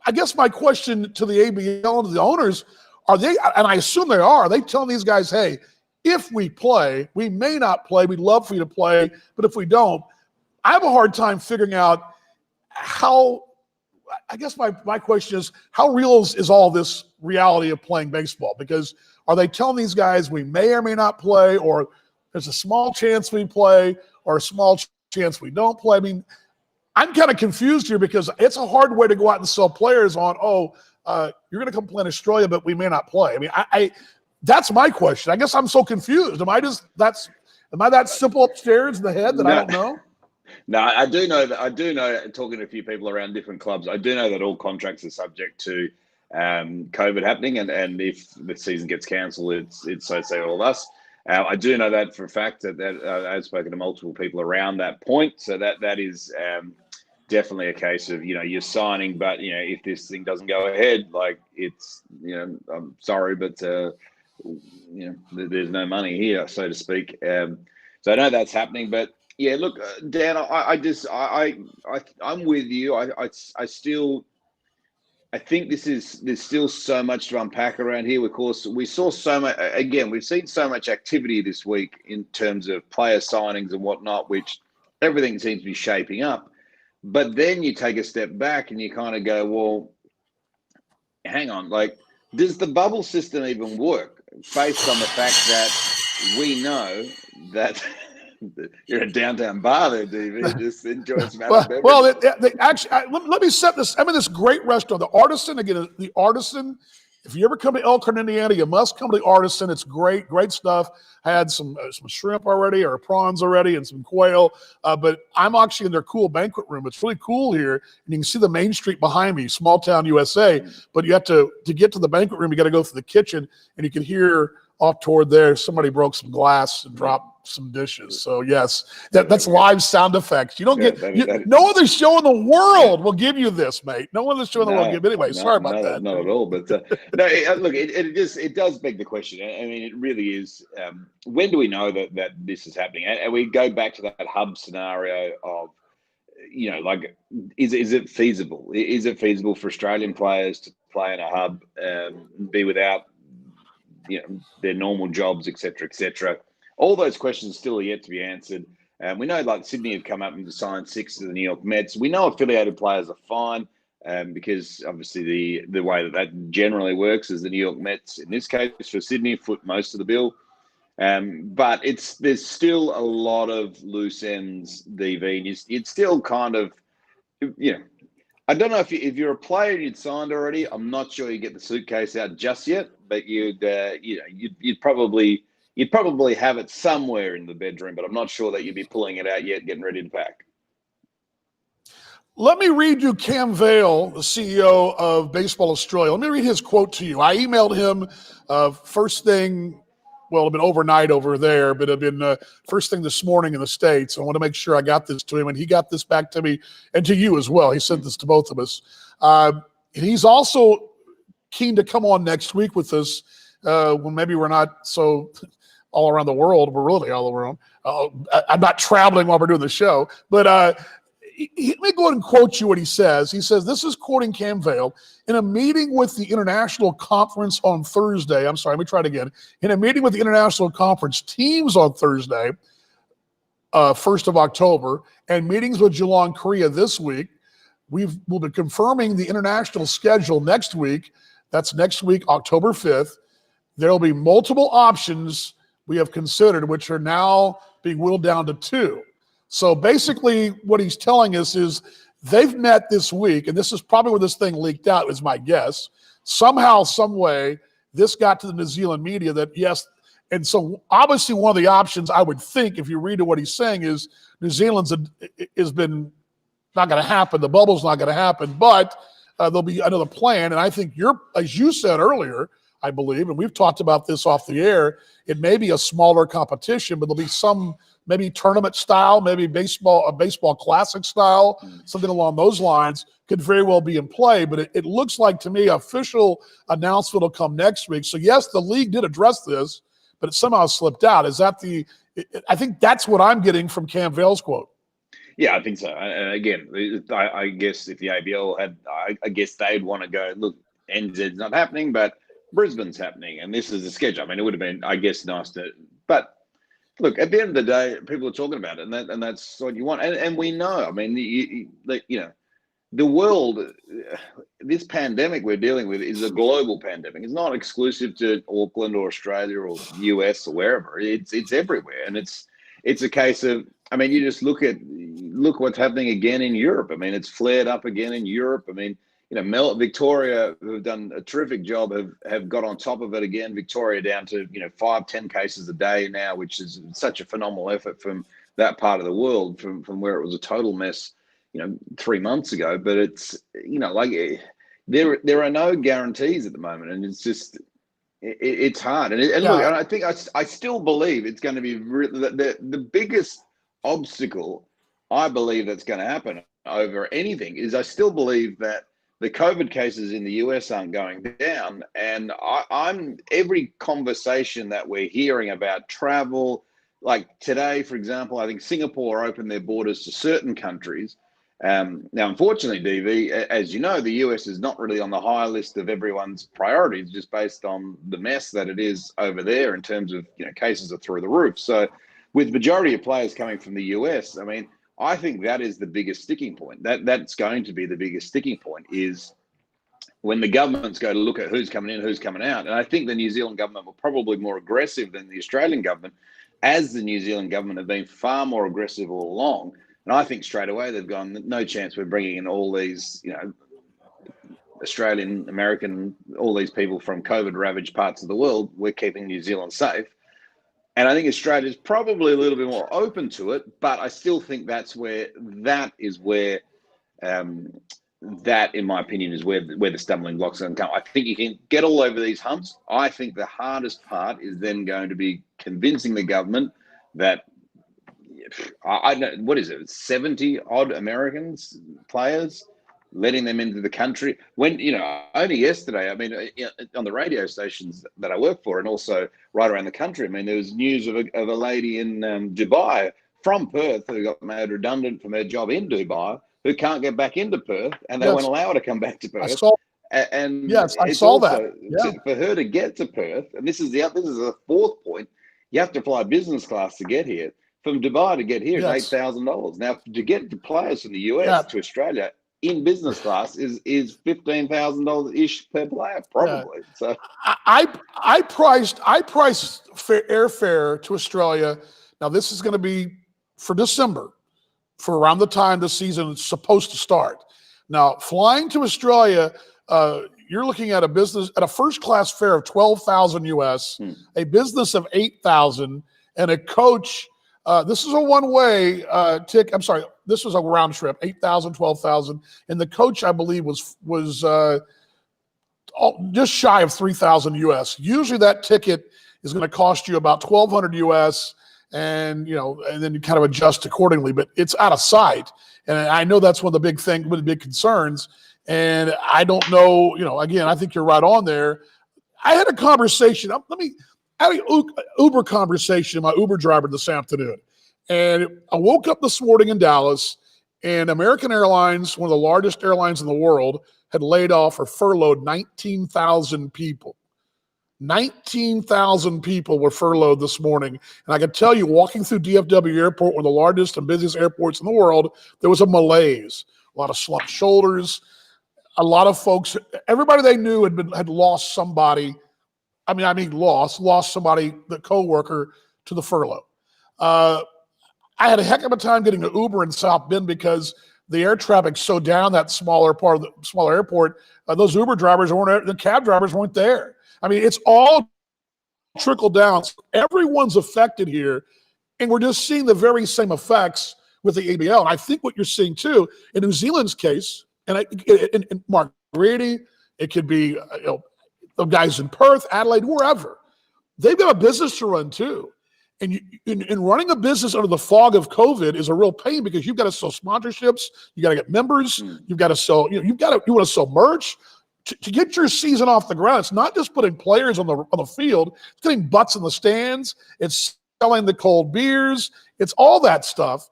I guess my question to the ABL and to the owners, are they, and I assume they are they telling these guys, hey, if we play, we may not play. We'd love for you to play. But if we don't, I have a hard time figuring out how. I guess my question is, how real is all this reality of playing baseball? Because are they telling these guys we may or may not play, or there's a small chance we play, or a small chance we don't play? I mean, I'm kind of confused here because it's a hard way to go out and sell players on, you're going to come play in Australia, but we may not play. I mean, that's my question. I guess I'm so confused. Am I that simple upstairs in the head that I don't know? No, I do know, talking to a few people around different clubs, I do know that all contracts are subject to COVID happening, and if the season gets cancelled, it's so say all of us. I do know that for a fact that I've spoken to multiple people around that point, so that is definitely a case of, you're signing, but, if this thing doesn't go ahead, like it's, I'm sorry, but, there's no money here, so to speak. So I know that's happening, but yeah, look, Dan, I'm with you. I think there's still so much to unpack around here. Of course, we saw so much, again, we've seen so much activity this week in terms of player signings and whatnot, which everything seems to be shaping up. But then you take a step back and you kind of go, well, hang on, like, does the bubble system even work based on the fact that we know that you're in a downtown bar there, DV, just enjoying some beverage? Well, they actually, let me set this. I'm in this great restaurant, the Artisan. Again, the Artisan. If you ever come to Elkhorn, Indiana, you must come to the Artisan. It's great stuff. I had some shrimp already, or prawns already, and some quail. But I'm actually in their cool banquet room. It's really cool here, and you can see the main street behind me, small town USA. But you have to get to the banquet room, you got to go through the kitchen, and you can hear off toward there somebody broke some glass and dropped some dishes. So yes, that's live sound effects. You don't Yeah, get no other show in the world will give you this, mate. No other show in the world will give. Anyway, sorry about that. Not at all. But no, look, it does beg the question. I mean, it really is. When do we know that this is happening? And we go back to that hub scenario of, like, is it feasible? Is it feasible for Australian players to play in a hub, be without, their normal jobs, et cetera, et cetera? All those questions still are yet to be answered. We know, like, Sydney have come up and signed 6 to the New York Mets. We know affiliated players are fine, because obviously the way that generally works is the New York Mets, in this case for Sydney, foot most of the bill. But there's still a lot of loose ends, DV. It's still kind of, I don't know if you're a player and you'd signed already. I'm not sure you get the suitcase out just yet, but you'd probably have it somewhere in the bedroom. But I'm not sure that you'd be pulling it out yet, getting ready to pack. Let me read you Cam Vale, the CEO of Baseball Australia. Let me read his quote to you. I emailed him first thing. Well, it'd been overnight over there, but it'd been first thing this morning in the States. I want to make sure I got this to him, and he got this back to me and to you as well. He sent this to both of us. And he's also keen to come on next week with us when maybe we're not so all around the world. We're really all around. I'm not traveling while we're doing the show, but let me go ahead and quote you what he says. He says, this is quoting Cam Vale, in a meeting with the International Conference on Thursday. I'm sorry, let me try it again. In a meeting with the International Conference teams on Thursday, 1st of October, and meetings with Geelong, Korea this week, we'll be confirming the international schedule next week. That's next week, October 5th. There will be multiple options we have considered, which are now being whittled down to 2. So basically what he's telling us is they've met this week, and this is probably where this thing leaked out, is my guess. Somehow, some way, this got to the New Zealand media that, yes, and so obviously one of the options I would think, if you read what he's saying, is New Zealand's has been not going to happen. The bubble's not going to happen, but there'll be another plan. And I think as you said earlier, I believe, and we've talked about this off the air, it may be a smaller competition, but there'll be some maybe tournament style, maybe a baseball classic style, something along those lines could very well be in play. But it looks like to me official announcement will come next week. So yes, the league did address this, but it somehow slipped out. I think that's what I'm getting from Cam Vale's quote. Yeah, I think so. And again, I guess if the ABL had, I guess they'd want to go, look, NZ's not happening, but Brisbane's happening, and this is the schedule. I mean, it would have been, I guess, nice to, but look, at the end of the day, people are talking about it, and that's what you want. And we know, I mean, the world, this pandemic we're dealing with is a global pandemic. It's not exclusive to Auckland or Australia or US or wherever. It's everywhere, and it's a case of, I mean, you just look what's happening again in Europe. I mean, it's flared up again in Europe. I mean, Victoria, who have done a terrific job, have got on top of it again. Victoria down to 5-10 cases a day now, which is such a phenomenal effort from that part of the world, from where it was a total mess 3 months ago. But it's like there are no guarantees at the moment, and it's just it's hard. And look, I think I still believe it's going to be the biggest obstacle I believe that's going to happen over anything is I still believe that the COVID cases in the US aren't going down. And I'm every conversation that we're hearing about travel, like today, for example, I think Singapore opened their borders to certain countries. Now, unfortunately, DV, as you know, the US is not really on the high list of everyone's priorities, just based on the mess that it is over there in terms of, cases are through the roof. So with majority of players coming from the US, I mean, I think that is the biggest sticking point. That's going to be the biggest sticking point is when the governments go to look at who's coming in, who's coming out. And I think the New Zealand government were probably more aggressive than the Australian government, as the New Zealand government have been far more aggressive all along. And I think straight away they've gone, no chance we're bringing in all these, Australian, American, all these people from COVID-ravaged parts of the world. We're keeping New Zealand safe. And I think Australia's probably a little bit more open to it, but I still think that, in my opinion, is where the stumbling blocks are going to come. I think you can get all over these humps. I think the hardest part is then going to be convincing the government that I know, what is it, 70 odd Americans players, letting them into the country when, only yesterday, I mean, on the radio stations that I work for and also right around the country, I mean, there was news of a lady in Dubai from Perth who got made redundant from her job in Dubai, who can't get back into Perth, and they won't Yes, allow her to come back to I Perth. saw. And Yes, I it's saw that. also Yeah, for her to get to Perth, and this is the fourth point. You have to fly business class to get here. From Dubai to get here is yes, $8,000. Now, to get the players from the US yeah, to Australia in business class is $15,000 ish per player, yeah. probably. So I priced airfare to Australia. Now this is going to be for December, for around the time the season is supposed to start. Now flying to Australia, you're looking at a first class fare of 12,000 US, a business of 8,000, and a coach. This is a one-way ticket. I'm sorry, this was a round trip, 8,000, 12,000, and the coach I believe was just shy of 3,000 US. Usually that ticket is going to cost you about 1,200 US, and then you kind of adjust accordingly. But it's out of sight, and I know that's one of the big concerns. And I don't know. Again, I think you're right on there. I had a conversation. I had an Uber conversation with my Uber driver this afternoon, and I woke up this morning in Dallas, and American Airlines, one of the largest airlines in the world, had laid off or furloughed 19,000 people. 19,000 people were furloughed this morning. And I can tell you, walking through DFW Airport, one of the largest and busiest airports in the world, there was a malaise, a lot of slumped shoulders. A lot of folks, everybody they knew had lost somebody. Lost somebody, the coworker, to the furlough. I had a heck of a time getting an Uber in South Bend because the air traffic's so down that smaller part of the smaller airport. Those Uber drivers the cab drivers weren't there. I mean, it's all trickled down. Everyone's affected here, and we're just seeing the very same effects with the ABL. And I think what you're seeing too in New Zealand's case, and in Mark Brady, it could be the guys in Perth, Adelaide, wherever. They've got a business to run too. And running a business under the fog of COVID is a real pain because you've got to sell sponsorships, you got to get members, you've got to sell, you want to sell merch to get your season off the ground. It's not just putting players on the field; it's getting butts in the stands. It's selling the cold beers. It's all that stuff.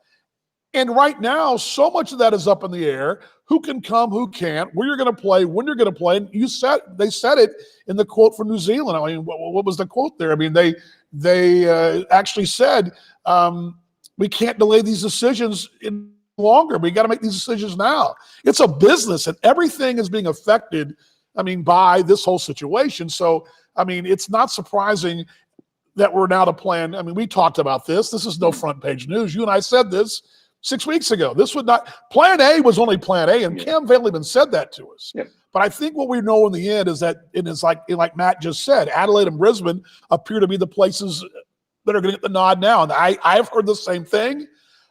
And right now, so much of that is up in the air. Who can come, who can't, where you're going to play, when you're going to play. And they said it in the quote from New Zealand. I mean, what was the quote there? I mean, they actually said, we can't delay these decisions longer. We got to make these decisions now. It's a business, and everything is being affected, by this whole situation. So, it's not surprising that we're now to plan. We talked about this. This is no front page news. You and I said this 6 weeks ago. This would not, plan A was only plan A, and Cam Van Leeuwen said that to us. Yep. But I think what we know in the end is that it is like Matt just said, Adelaide and Brisbane appear to be the places that are going to get the nod now. And I've heard the same thing.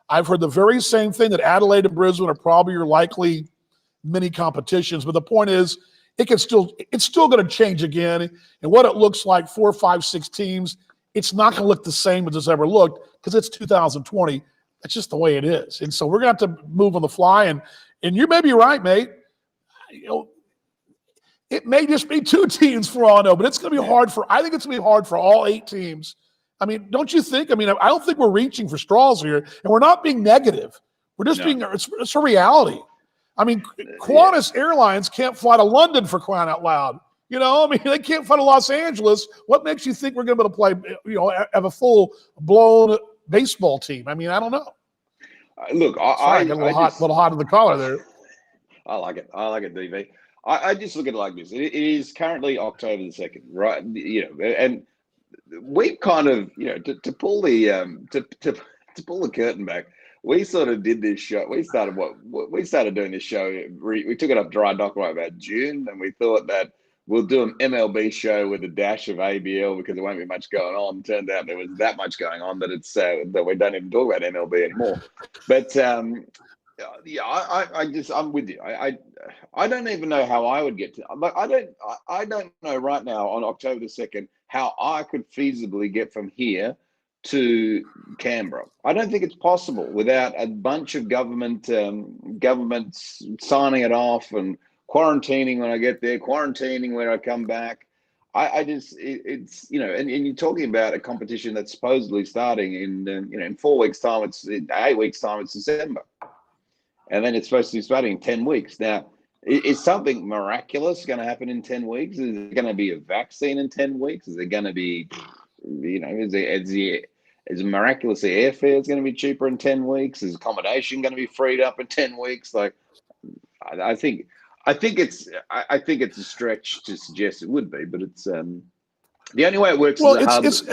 I've heard the very same thing, that Adelaide and Brisbane are probably your likely mini competitions. But the point is, it's still going to change again. And what it looks like, 4, 5, 6 teams, it's not going to look the same as it's ever looked because it's 2020. That's just the way it is. And so we're going to have to move on the fly. And you may be right, mate. It may just be 2 teams for all I know, but it's going to be I think it's going to be hard for all 8 teams. Don't you think? I don't think we're reaching for straws here, and we're not being negative. We're just it's a reality. Qantas Airlines can't fly to London for crying out loud. They can't fly to Los Angeles. What makes you think we're going to be able to play, have a full-blown baseball team? I don't know. Look, I got a little hot in the collar there. I like it, DV. I just look at it like this. It is currently October the 2nd, right? And we kind of, to pull the to pull the curtain back. We sort of did this show. We started doing this show. We took it up dry dock right about June, and we thought that we'll do an MLB show with a dash of ABL because there won't be much going on. Turned out there was that much going on that it's that we don't even talk about MLB anymore. But I'm with you. I don't even know how I would get to. But I don't know right now on October the 2nd how I could feasibly get from here to Canberra. I don't think it's possible without a bunch of governments signing it off and quarantining when I get there, quarantining when I come back. It's and you're talking about a competition that's supposedly starting in 4 weeks' time. It's in 8 weeks' time. It's December, and then it's supposed to be starting in 10 weeks. Now, is something miraculous going to happen in 10 weeks? Is there going to be a vaccine in 10 weeks? Is there going to be, is miraculously airfare is going to be cheaper in 10 weeks? Is accommodation going to be freed up in 10 weeks? Like, I think it's a stretch to suggest it would be, but it's the only way it works. Well, is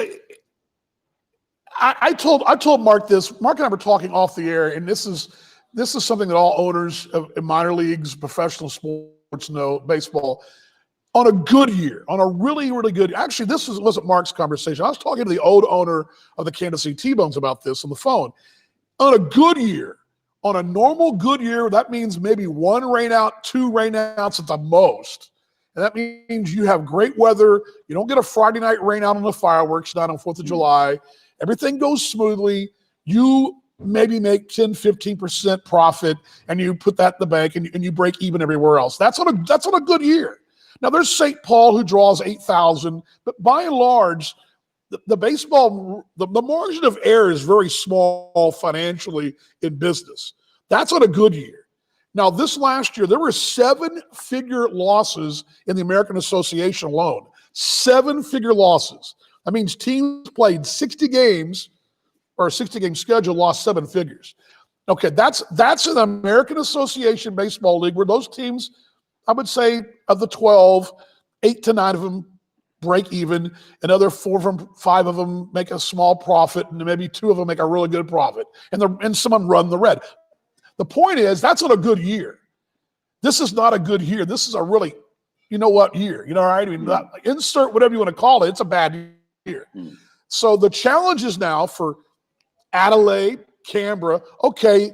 I told Mark this. Mark and I were talking off the air, and this is something that all owners of minor leagues, professional sports know, baseball. On a good year, on a really, really good, actually, wasn't Mark's conversation. I was talking to the old owner of the Kansas City T-Bones about this on the phone. On a good year, on a normal good year, that means maybe 1 rain out, 2 rain outs at the most. And that means you have great weather. You don't get a Friday night rain out on the fireworks, not on 4th of July. Everything goes smoothly. You maybe make 10, 15% profit, and you put that in the bank, and you break even everywhere else. That's on a good year. Now, there's St. Paul who draws 8,000, but by and large, the baseball, the margin of error is very small financially in business. That's on a good year. Now, this last year, there were 7-figure losses in the American Association alone. 7-figure losses. That means teams played 60 games, or a 60-game schedule, lost 7 figures. Okay, that's an American Association baseball league where those teams, I would say, of the 12, 8 to 9 of them break even, another 4 of them, 5 of them make a small profit, and maybe 2 of them make a really good profit, and some of them run the red. The point is, that's not a good year. This is not a good year. This is a really, year. Right? I mean, insert whatever you want to call it. It's a bad year. So the challenge is now for Adelaide, Canberra. Okay,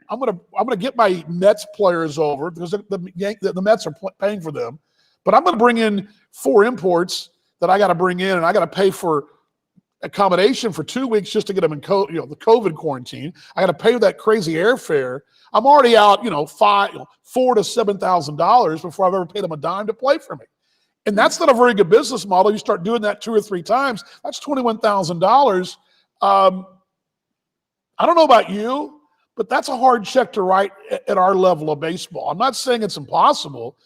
I'm gonna get my Mets players over because the Mets are paying for them, but I'm gonna bring in 4 imports that I got to bring in, and I got to pay for accommodation for 2 weeks just to get them in the COVID quarantine. I got to pay that crazy airfare. I'm already out, $4,000 to $7,000 before I've ever paid them a dime to play for me, and that's not a very good business model. You start doing that 2 or 3 times, that's $21,000. I don't know about you, but that's a hard check to write at our level of baseball. I'm not saying it's impossible.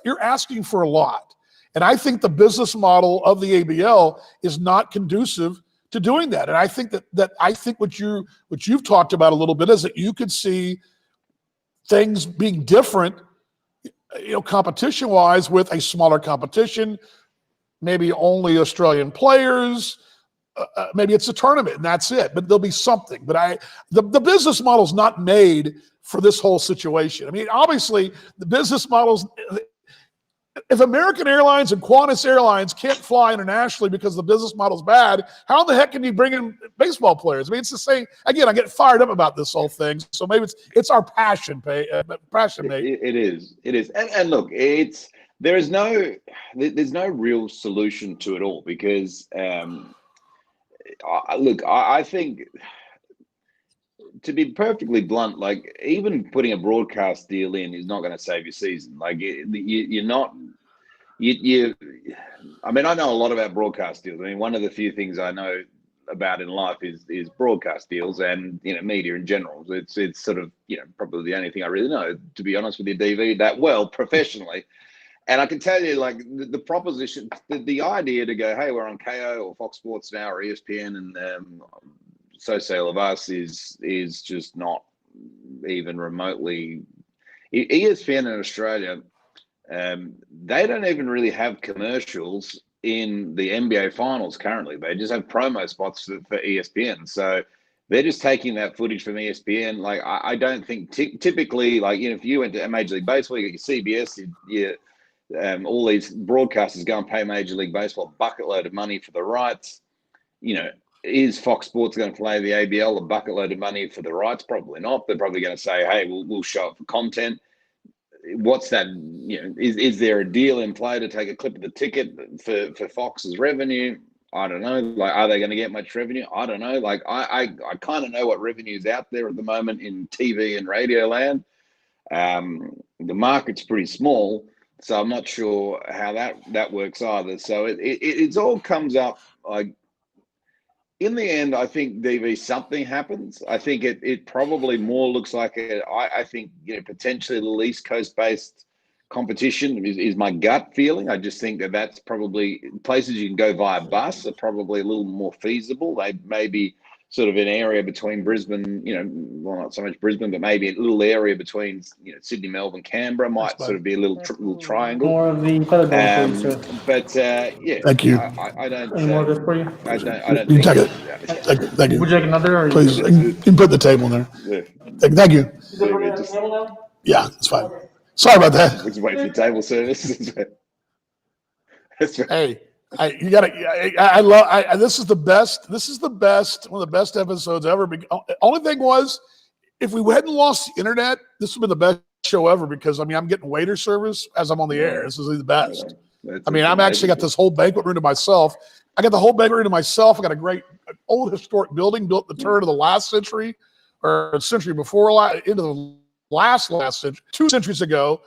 You're asking for a lot. And I think the business model of the ABL is not conducive to doing that. And I think that what you've talked about a little bit is that you could see things being different, competition-wise, with a smaller competition, maybe only Australian players. Maybe it's a tournament and that's it, but there'll be something. But the business model is not made for this whole situation. I mean, obviously, the business models, if American Airlines and Qantas Airlines can't fly internationally because the business model's bad, how in the heck can you bring in baseball players? I mean, it's the same. Again, I get fired up about this whole thing. So maybe it's our passion, mate. It is. And look, there's no real solution to it all because. I think, to be perfectly blunt, like even putting a broadcast deal in is not going to save your season. Like you're not. I mean, I know a lot about broadcast deals. I mean, one of the few things I know about in life is broadcast deals and media in general. It's sort of probably the only thing I really know, to be honest with you, DV, that well professionally. And I can tell you, like, the proposition, the idea to go, hey, we're on KO or Fox Sports now or ESPN, and so say of us is just not even remotely. ESPN in Australia, they don't even really have commercials in the NBA finals currently. They just have promo spots for ESPN. So they're just taking that footage from ESPN. Like, I don't think typically, like, if you went to Major League Baseball, you get your CBS, all these broadcasters go and pay Major League Baseball a bucket load of money for the rights. Is Fox Sports going to play the ABL a bucket load of money for the rights? Probably not. They're probably going to say, hey, we'll show it for content. What's that? Is there a deal in play to take a clip of the ticket for Fox's revenue? I don't know. Like, are they going to get much revenue? I don't know. Like, I kind of know what revenue is out there at the moment in TV and radio land. The market's pretty small, so I'm not sure how that works either. So it all comes up like, in the end, I think DV something happens. I think it probably more looks like I think potentially the East Coast based competition is my gut feeling. I just think that's probably places you can go via bus are probably a little more feasible. They may be sort of an area between Brisbane, well, not so much Brisbane, but maybe a little area between Sydney, Melbourne, Canberra might sort of be a little triangle. More of the feather ball, please, sir. But yeah, Thank you. I don't. Any more good for you? I don't You think take it. Thank you. Would you like another? Or Please, you can put the table in there. Yeah. Thank you. Just Yeah, it's fine. Sorry about that. just wait for your table service. That's right. Hey, you got to. I love. This is the best. This is the best. One of the best episodes ever. Only thing was, if we hadn't lost the internet, this would have been the best show ever. Because I'm getting waiter service as I'm on the air. This is the best. I'm actually got this whole banquet room to myself. I got the whole banquet room to myself. I got a great old historic building built at the turn of the last century, or a century before, into the last century, 2 centuries ago.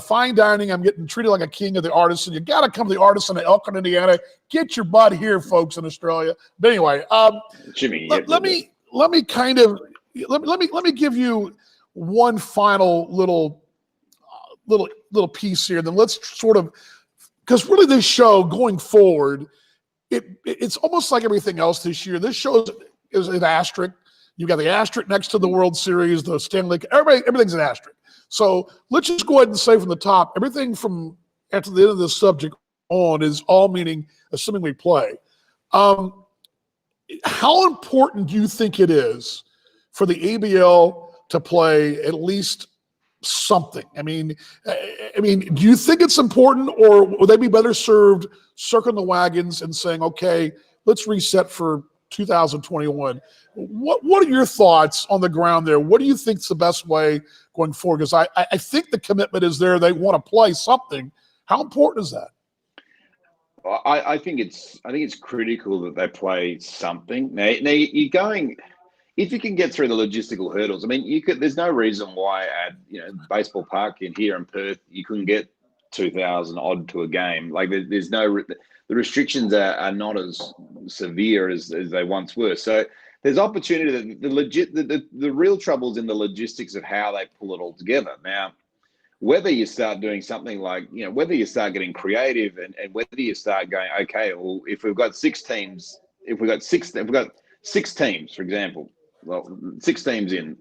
Fine dining. I'm getting treated like a king of the Artisan. You got to come to the Artisan in Elkhorn, Indiana. Get your butt here, folks in Australia. But anyway, Jimmy, let me give you one final little piece here. Then let's sort of, because really this show going forward, it's almost like everything else this year. This show is an asterisk. You've got the asterisk next to the World Series, the Stanley. Everything's an asterisk. So let's just go ahead and say from the top, everything from after the end of this subject on is all meaning, assuming we play. How important do you think it is for the ABL to play at least something? I mean, do you think it's important, or would they be better served circling the wagons and saying, okay, let's reset for 2021? What are your thoughts on the ground there? What do you think is the best way going forward? Because I think the commitment is there. They want to play something. How important is that? I think it's critical that they play something. Now you're going, if you can get through the logistical hurdles. I mean, there's no reason why at baseball park in here in Perth you couldn't get 2,000 odd to a game. Like there's no, the restrictions are not as severe as they once were. So there's opportunity. The real trouble's in the logistics of how they pull it all together. Now, whether you start doing something like, whether you start getting creative and whether you start going, okay, well, if we've got 6 teams, if we've got 6 teams, for example, well, 6 teams in,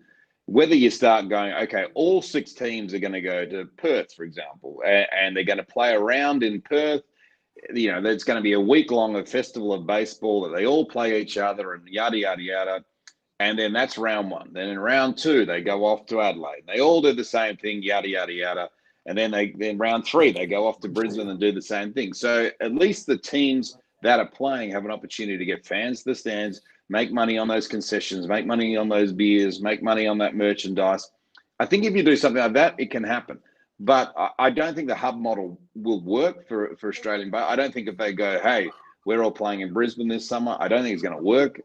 whether you start going, okay, all 6 teams are going to go to Perth, for example, and they're going to play around in Perth. There's going to be a week-long festival of baseball that they all play each other and yada, yada, yada. And then that's round 1. Then in round 2, they go off to Adelaide. They all do the same thing, yada, yada, yada. And then round 3, they go off to Brisbane and do the same thing. So at least the teams that are playing have an opportunity to get fans to the stands, make money on those concessions, make money on those beers, make money on that merchandise. I think if you do something like that, it can happen. But I don't think the hub model will work for Australian. But I don't think if they go, hey, we're all playing in Brisbane this summer, I don't think it's going to work.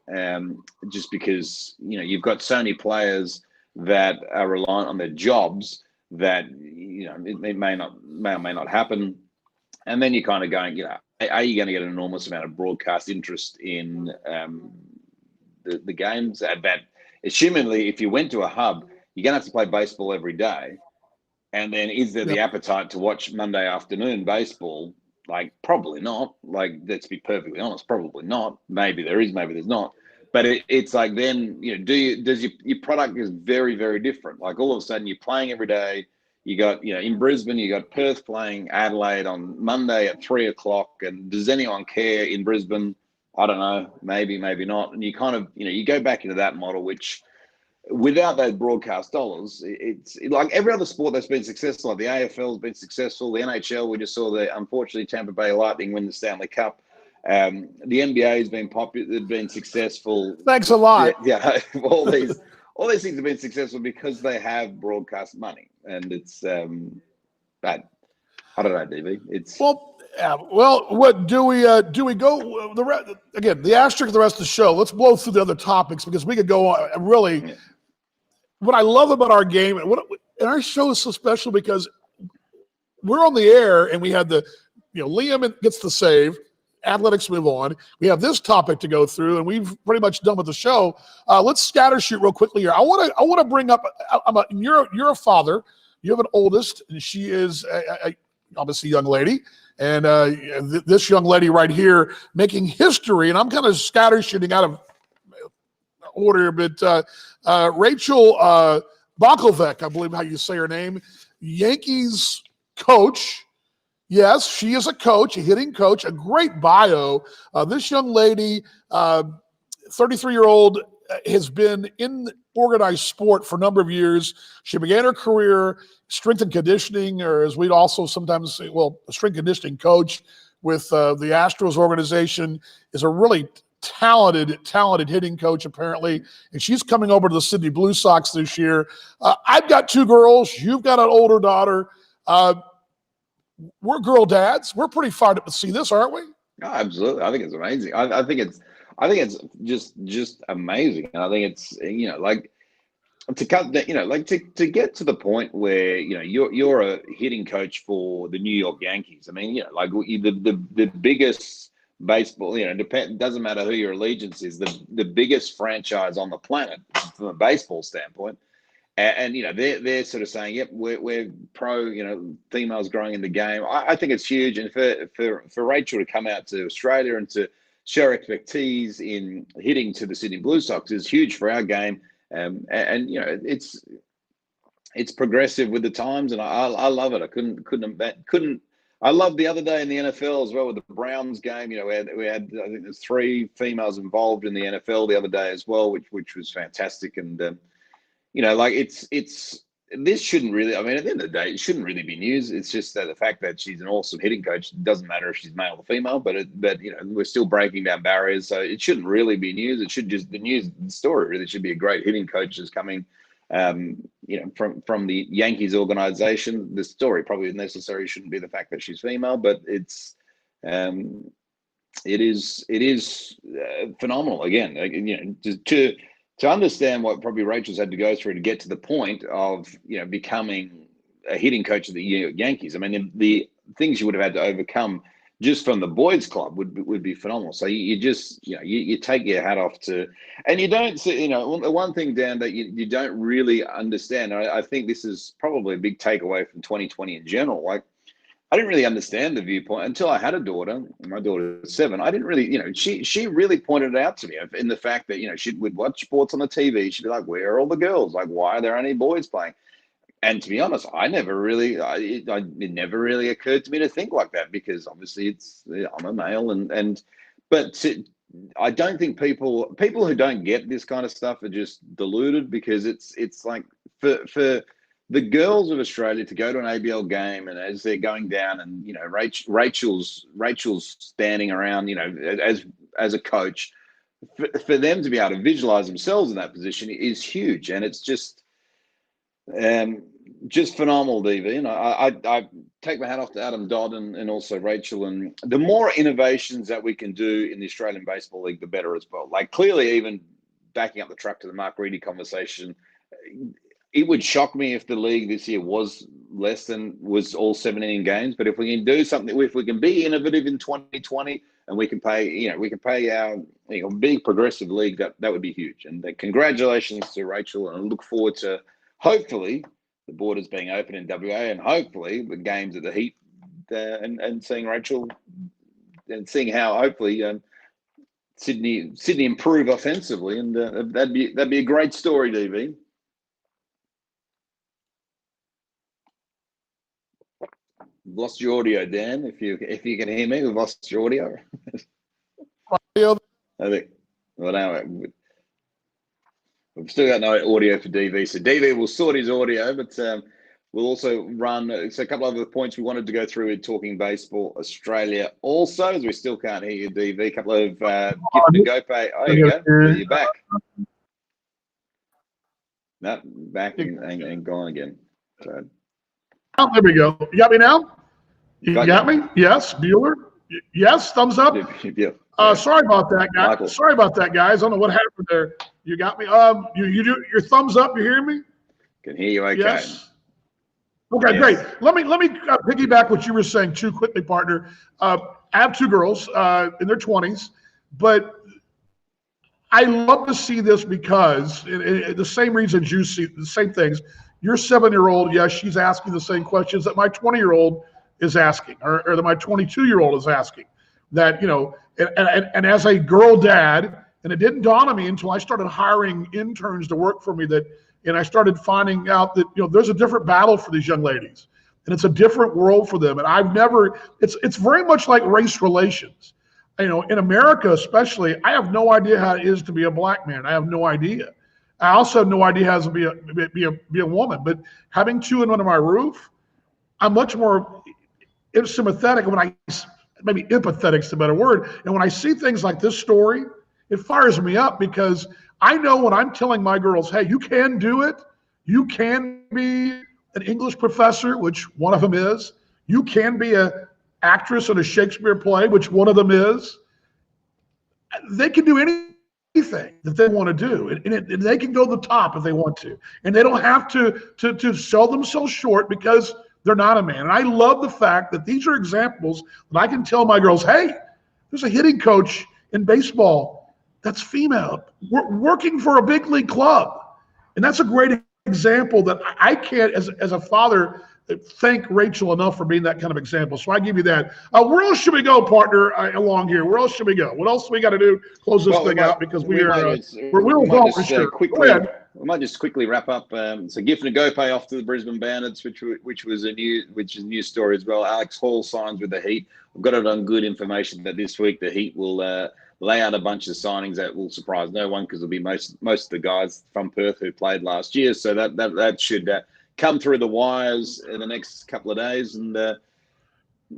Just because you've got so many players that are reliant on their jobs that it may or may not happen. And then you're kind of going, are you going to get an enormous amount of broadcast interest in the games? That assumingly, if you went to a hub, you're going to have to play baseball every day. And then is there the appetite to watch Monday afternoon baseball? Like, probably not. Like, let's be perfectly honest, probably not. Maybe there is, maybe there's not. But it's like then, your product is very, very different. Like all of a sudden you're playing every day. You got, in Brisbane, you got Perth playing Adelaide on Monday at 3:00. And does anyone care in Brisbane? I don't know. Maybe, maybe not. And you kind of, you go back into that model, which without those broadcast dollars, it's like every other sport that's been successful. Like the AFL has been successful. The NHL, we just saw unfortunately Tampa Bay Lightning win the Stanley Cup. The NBA has been popular. They've been successful. Thanks a lot. Yeah, all these things have been successful because they have broadcast money, and it's bad. I don't know, DB. Yeah, well, what do we go again? The asterisk of the rest of the show. Let's blow through the other topics because we could go on. Really, Yeah. what I love about our game and our show is so special because we're on the air and we had Liam gets the save. Athletics move on. We have this topic to go through, and we've pretty much done with the show. Let's scatter shoot real quickly here. I want to bring up. You're a father. You have an oldest, and she is obviously a young lady. And this young lady right here making history, and I'm kind of scatter shooting out of order, but Rachel Bakovec, I believe how you say her name, Yankees coach. Yes, she is a coach, a hitting coach, a great bio. This young lady, 33-year-old, has been in organized sport for a number of years. She began her career strength and conditioning, or as we'd also sometimes say, a strength conditioning coach with the Astros organization, is a really talented hitting coach, apparently. And she's coming over to the Sydney Blue Sox this year. I've got two girls. You've got an older daughter. We're girl dads. We're pretty fired up to see this, aren't we? Oh, absolutely. I think it's amazing. I think it's just amazing. And I think it's, like to cut that, to get to the point where, you're a hitting coach for the New York Yankees. I mean, like the biggest baseball, doesn't matter who your allegiance is, the biggest franchise on the planet from a baseball standpoint. And they're sort of saying, yep, we're pro, females growing in the game. I think it's huge. And for Rachel to come out to Australia and to show expertise in hitting to the Sydney Blue Sox is huge for our game. And it's progressive with the times, and I love it. I couldn't. I love the other day in the NFL as well with the Browns game. We had I think there's 3 females involved in the NFL the other day as well, which was fantastic. And this shouldn't really, I mean, at the end of the day, it shouldn't really be news. It's just that the fact that she's an awesome hitting coach, it doesn't matter if she's male or female, but we're still breaking down barriers. So it shouldn't really be news. It should just, the story really should be a great hitting coach is coming, from the Yankees organization. The story probably necessarily shouldn't be the fact that she's female, but it is phenomenal. Again, to understand what probably Rachel's had to go through to get to the point of, becoming a hitting coach of the Yankees. I mean, the things you would have had to overcome just from the boys club would be phenomenal. So you just, you take your hat off to, and you don't see, the one thing, Dan, that you don't really understand. I think this is probably a big takeaway from 2020 in general. Like, I didn't really understand the viewpoint until I had a daughter. My daughter is 7. I didn't really, she really pointed it out to me in the fact that, she would watch sports on the TV. She'd be like, where are all the girls? Like, why are there only boys playing? And to be honest, it never really occurred to me to think like that because obviously I'm a male but I don't think people who don't get this kind of stuff are just deluded because it's like for the girls of Australia to go to an ABL game and as they're going down and, Rachel's standing around, as a coach, for them to be able to visualize themselves in that position is huge. And it's just phenomenal, DV. And I take my hat off to Adam Dodd and also Rachel. And the more innovations that we can do in the Australian Baseball League, the better as well. Like clearly, even backing up the truck to the Mark Reedy conversation, it would shock me if the league this year was all 7-inning games. But if we can do something, if we can be innovative in 2020 and we can pay our big progressive league, that would be huge. And congratulations to Rachel, and I look forward to hopefully the borders being open in WA and hopefully the games at the Heat and seeing Rachel and seeing how hopefully Sydney improve offensively, and that'd be a great story, DV. Lost your audio, Dan. If you can hear me, we've lost your audio. I think. Well, now we've still got no audio for DV, so DV will sort his audio, but we'll also run. So a couple of other points we wanted to go through in Talking Baseball Australia. Also, as we still can't hear you, DV, a couple of gift to go pay. Oh, you go. You're back. No, back and gone again. So. Oh, there we go. You got me now? You got me? Yes, Bueller. Yes, thumbs up. Sorry about that, guys. Michael. Sorry about that, guys. I don't know what happened there. You got me. You do your thumbs up. You hear me? Can hear you. Okay. Yes. Okay, great. Let me piggyback what you were saying too quickly, partner. I have two girls in their 20s, but I love to see this because the same reasons you see the same things. Your 7-year-old, yes, she's asking the same questions that my 20-year-old is asking, or that my 22-year-old is asking. That, you know, and as a girl dad, and it didn't dawn on me until I started hiring interns to work for me and I started finding out that, you know, there's a different battle for these young ladies, and it's a different world for them. And it's very much like race relations. You know, in America especially, I have no idea how it is to be a black man. I have no idea. I also have no idea how to be a woman. But having two under my roof, I'm much more sympathetic maybe empathetic's the better word. And when I see things like this story, it fires me up because I know when I'm telling my girls, hey, you can do it. You can be an English professor, which one of them is. You can be an actress in a Shakespeare play, which one of them is. They can do anything that they want to do, and they can go to the top if they want to. And they don't have to sell themselves short because they're not a man. And I love the fact that these are examples that I can tell my girls, hey, there's a hitting coach in baseball that's female. We're working for a big league club. And that's a great example that I can't, as a father, thank Rachel enough for being that kind of example. So I give you that. Where else should we go, partner, along here? Where else should we go? What else do we got to do? Close this thing out because we're We might just quickly wrap up. So Giffen and Gopay off to the Brisbane Bandits, which is a new story as well. Alex Hall signs with the Heat. We've got it on good information that this week the Heat will lay out a bunch of signings that will surprise no one because it'll be most of the guys from Perth who played last year. So that should come through the wires in the next couple of days. And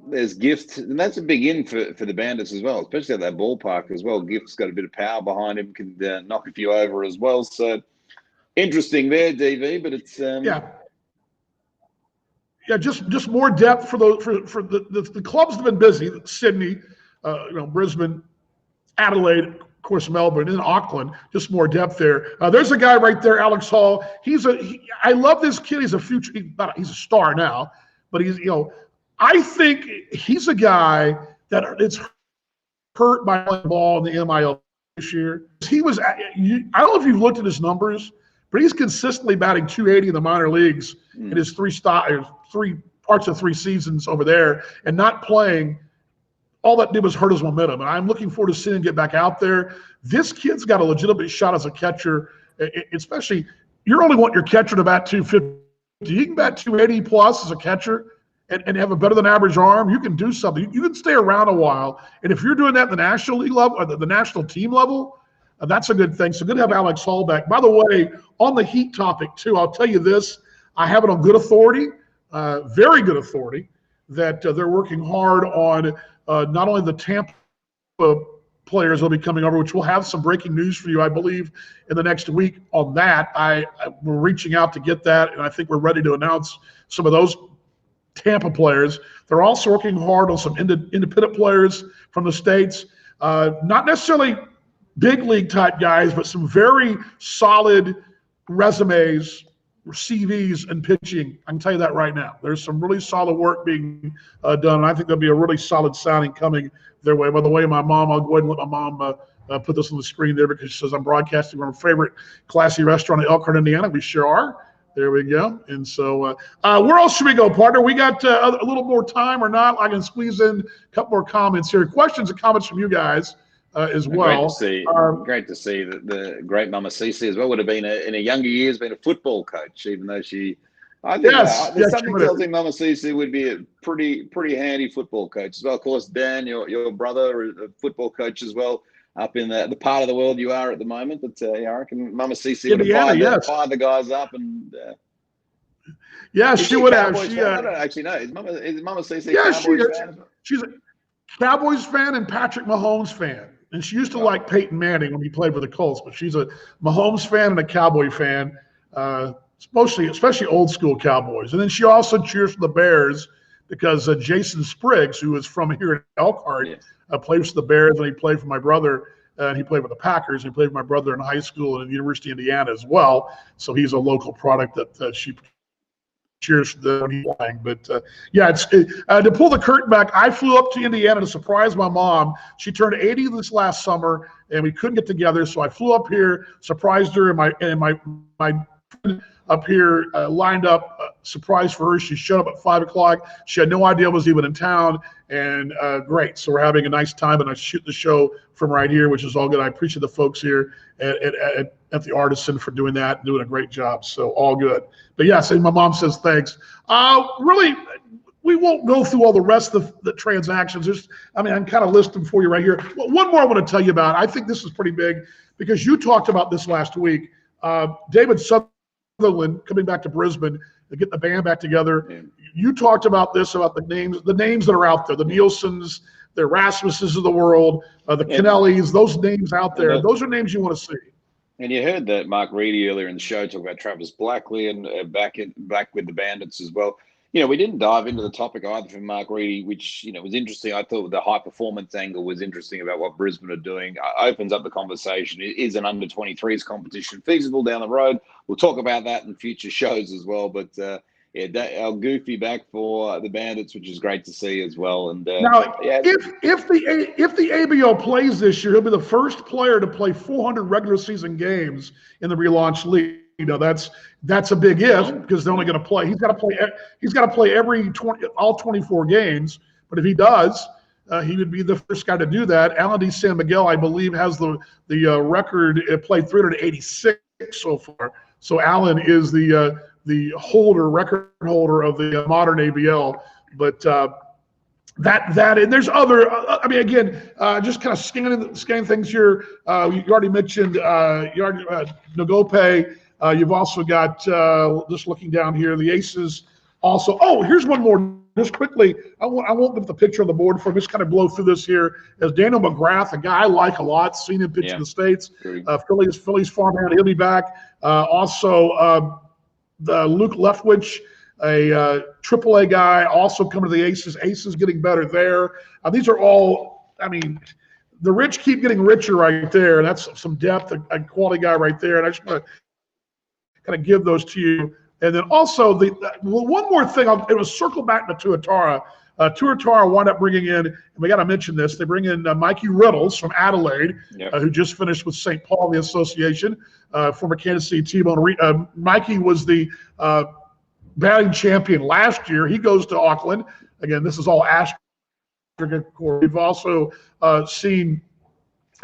there's Gift, and that's a big in for the Bandits as well, especially at that ballpark as well. Gift's got a bit of power behind him, can knock a few over as well. So interesting there, DV, but it's just more depth for the clubs that have been busy. Sydney, Brisbane, Adelaide, of course, Melbourne, and Auckland. Just more depth there. There's a guy right there, Alex Hall. I love this kid. He's a future. He's a star now, but I think he's a guy that it's hurt by playing ball in the NIL this year. He was. I don't know if you've looked at his numbers, but he's consistently batting 280 in the minor leagues in his three parts of 3 seasons over there, and not playing. All that did was hurt his momentum, and I'm looking forward to seeing him get back out there. This kid's got a legitimate shot as a catcher, especially you only want your catcher to bat 250. You can bat 280 plus as a catcher and have a better than average arm. You can do something. You can stay around a while, and if you're doing that at the national league level or the national team level, that's a good thing. So good to have Alex Hall back. By the way, on the Heat topic too, I'll tell you this. I have it on good authority, very good authority, that they're working hard on not only the Tampa players will be coming over, which we'll have some breaking news for you, I believe, in the next week on that. We're reaching out to get that, and I think we're ready to announce some of those Tampa players. They're also working hard on some independent players from the States, not necessarily big league type guys, but some very solid resumes, CVs, and pitching. I can tell you that right now. There's some really solid work being done, and I think there'll be a really solid signing coming their way. By the way, I'll go ahead and let my mom put this on the screen there because she says I'm broadcasting from her favorite classy restaurant in Elkhart, Indiana. We sure are. There we go. And so where else should we go, partner? We got a little more time or not? I can squeeze in a couple more comments here. Questions and comments from you guys as well. Great to see that the great Mama Cece as well would have been in her younger years been a football coach, even though there's something tells me Mama Cece would be a pretty handy football coach as well. Of course, Dan, your brother, is a football coach as well up in the part of the world you are at the moment. But I reckon Mama Cece would have fired the guys up and. She would have. I don't actually know. Is Mama Cece a Cowboys fan? She's a Cowboys fan and Patrick Mahomes fan. And she used to like Peyton Manning when he played for the Colts, but she's a Mahomes fan and a Cowboy fan, especially old school Cowboys. And then she also cheers for the Bears because Jason Spriggs, who is from here in Elkhart, Yes. Played for the Bears, and he played for my brother, and he played with the Packers. He played with my brother in high school and at the University of Indiana as well. So he's a local product that she cheers for the when he's playing. But yeah, to pull the curtain back, I flew up to Indiana to surprise my mom. She turned 80 this last summer, and we couldn't get together. So I flew up here, surprised her, and my friend up here lined up surprise for her. She showed up at 5 o'clock. She had no idea I was even in town, and great. So we're having a nice time, and I shoot the show from right here, which is all good. I appreciate the folks here at the Artisan for doing that, doing a great job. So all good. But yes, and my mom says thanks. Really, we won't go through all the rest of the transactions. I can kind of list them for you right here. Well, one more I want to tell you about. I think this is pretty big because you talked about this last week. David Sutherland coming back to Brisbane to get the band back together. Yeah. You talked about this, about the names that are out there, the Nielsen's, the Erasmuses of the world, the Kennellys, those names out there. Those are names you want to see. And you heard that Mark Reedy earlier in the show talk about Travis Blackley and back with the Bandits as well. We didn't dive into the topic either from Mark Reedy, which, was interesting. I thought the high performance angle was interesting about what Brisbane are doing. Opens up the conversation. It is an under 23s competition feasible down the road. We'll talk about that in future shows as well. But our Goofy back for the Bandits, which is great to see as well. And now, if the ABO plays this year, he'll be the first player to play 400 regular season games in the relaunched league. That's a big if because they're only going to play. He's got to play all 24 games. But if he does, he would be the first guy to do that. Alan D. San Miguel, I believe, has the record. Played 386 so far. So Alan is the record holder of the modern ABL. But that and there's other. Just kind of scanning things here. You already mentioned Nagope. You've also got, just looking down here, the Aces also. Oh, here's one more. Just quickly, I won't put the picture on the board for. Just kind of blow through this here. As Daniel McGrath, a guy I like a lot, seen him pitch in the States. Phillies farmhand, he'll be back. Also, Luke Leftwich, a AAA guy, also coming to the Aces. Aces getting better there. These are all, the rich keep getting richer right there. That's some depth, a quality guy right there. And I just want to kind of give those to you. And then also one more thing, it was circle back to Tuatara. Tuatara wound up bringing in, and we got to mention this, they bring in Mikey Riddles from Adelaide, who just finished with St. Paul, the association, former Kansas City T-Bone. Mikey was the batting champion last year. He goes to Auckland. Again, this is all asterisk. We've also seen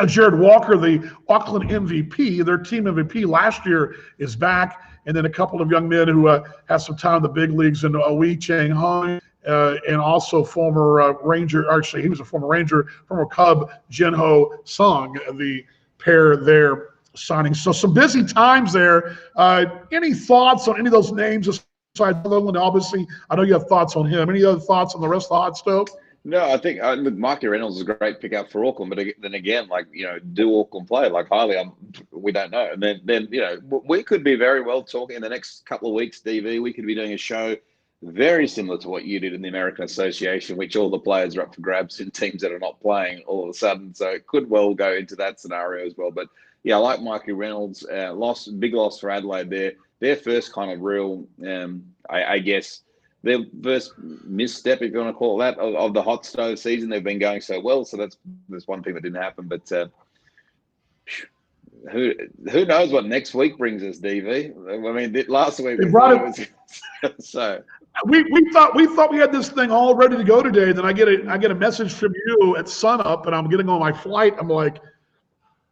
Jared Walker, the Auckland MVP, their team MVP last year, is back. And then a couple of young men who have some time in the big leagues in Wei Chang Hung, and also former Ranger, actually he was a former Ranger, former Cub, Jinho Sung, the pair there signing. So some busy times there. Any thoughts on any of those names aside Sutherland? Obviously, I know you have thoughts on him. Any other thoughts on the rest of the hot stove? No, I think Mikey Reynolds is a great pickup for Auckland, but then again, do Auckland play? Highly, we don't know. And then we could be very well talking in the next couple of weeks, DV. We could be doing a show very similar to what you did in the American Association, which all the players are up for grabs in teams that are not playing all of a sudden. So it could well go into that scenario as well. But yeah, I like Mikey Reynolds. Big loss for Adelaide there. Their first kind of real, I guess, their first misstep, if you want to call it that, of the hot stove season. They've been going so well, so that's one thing that didn't happen. But who knows what next week brings us, DV? Last week so we thought we had this thing all ready to go today. Then I get a message from you at sunup, and I'm getting on my flight. I'm like,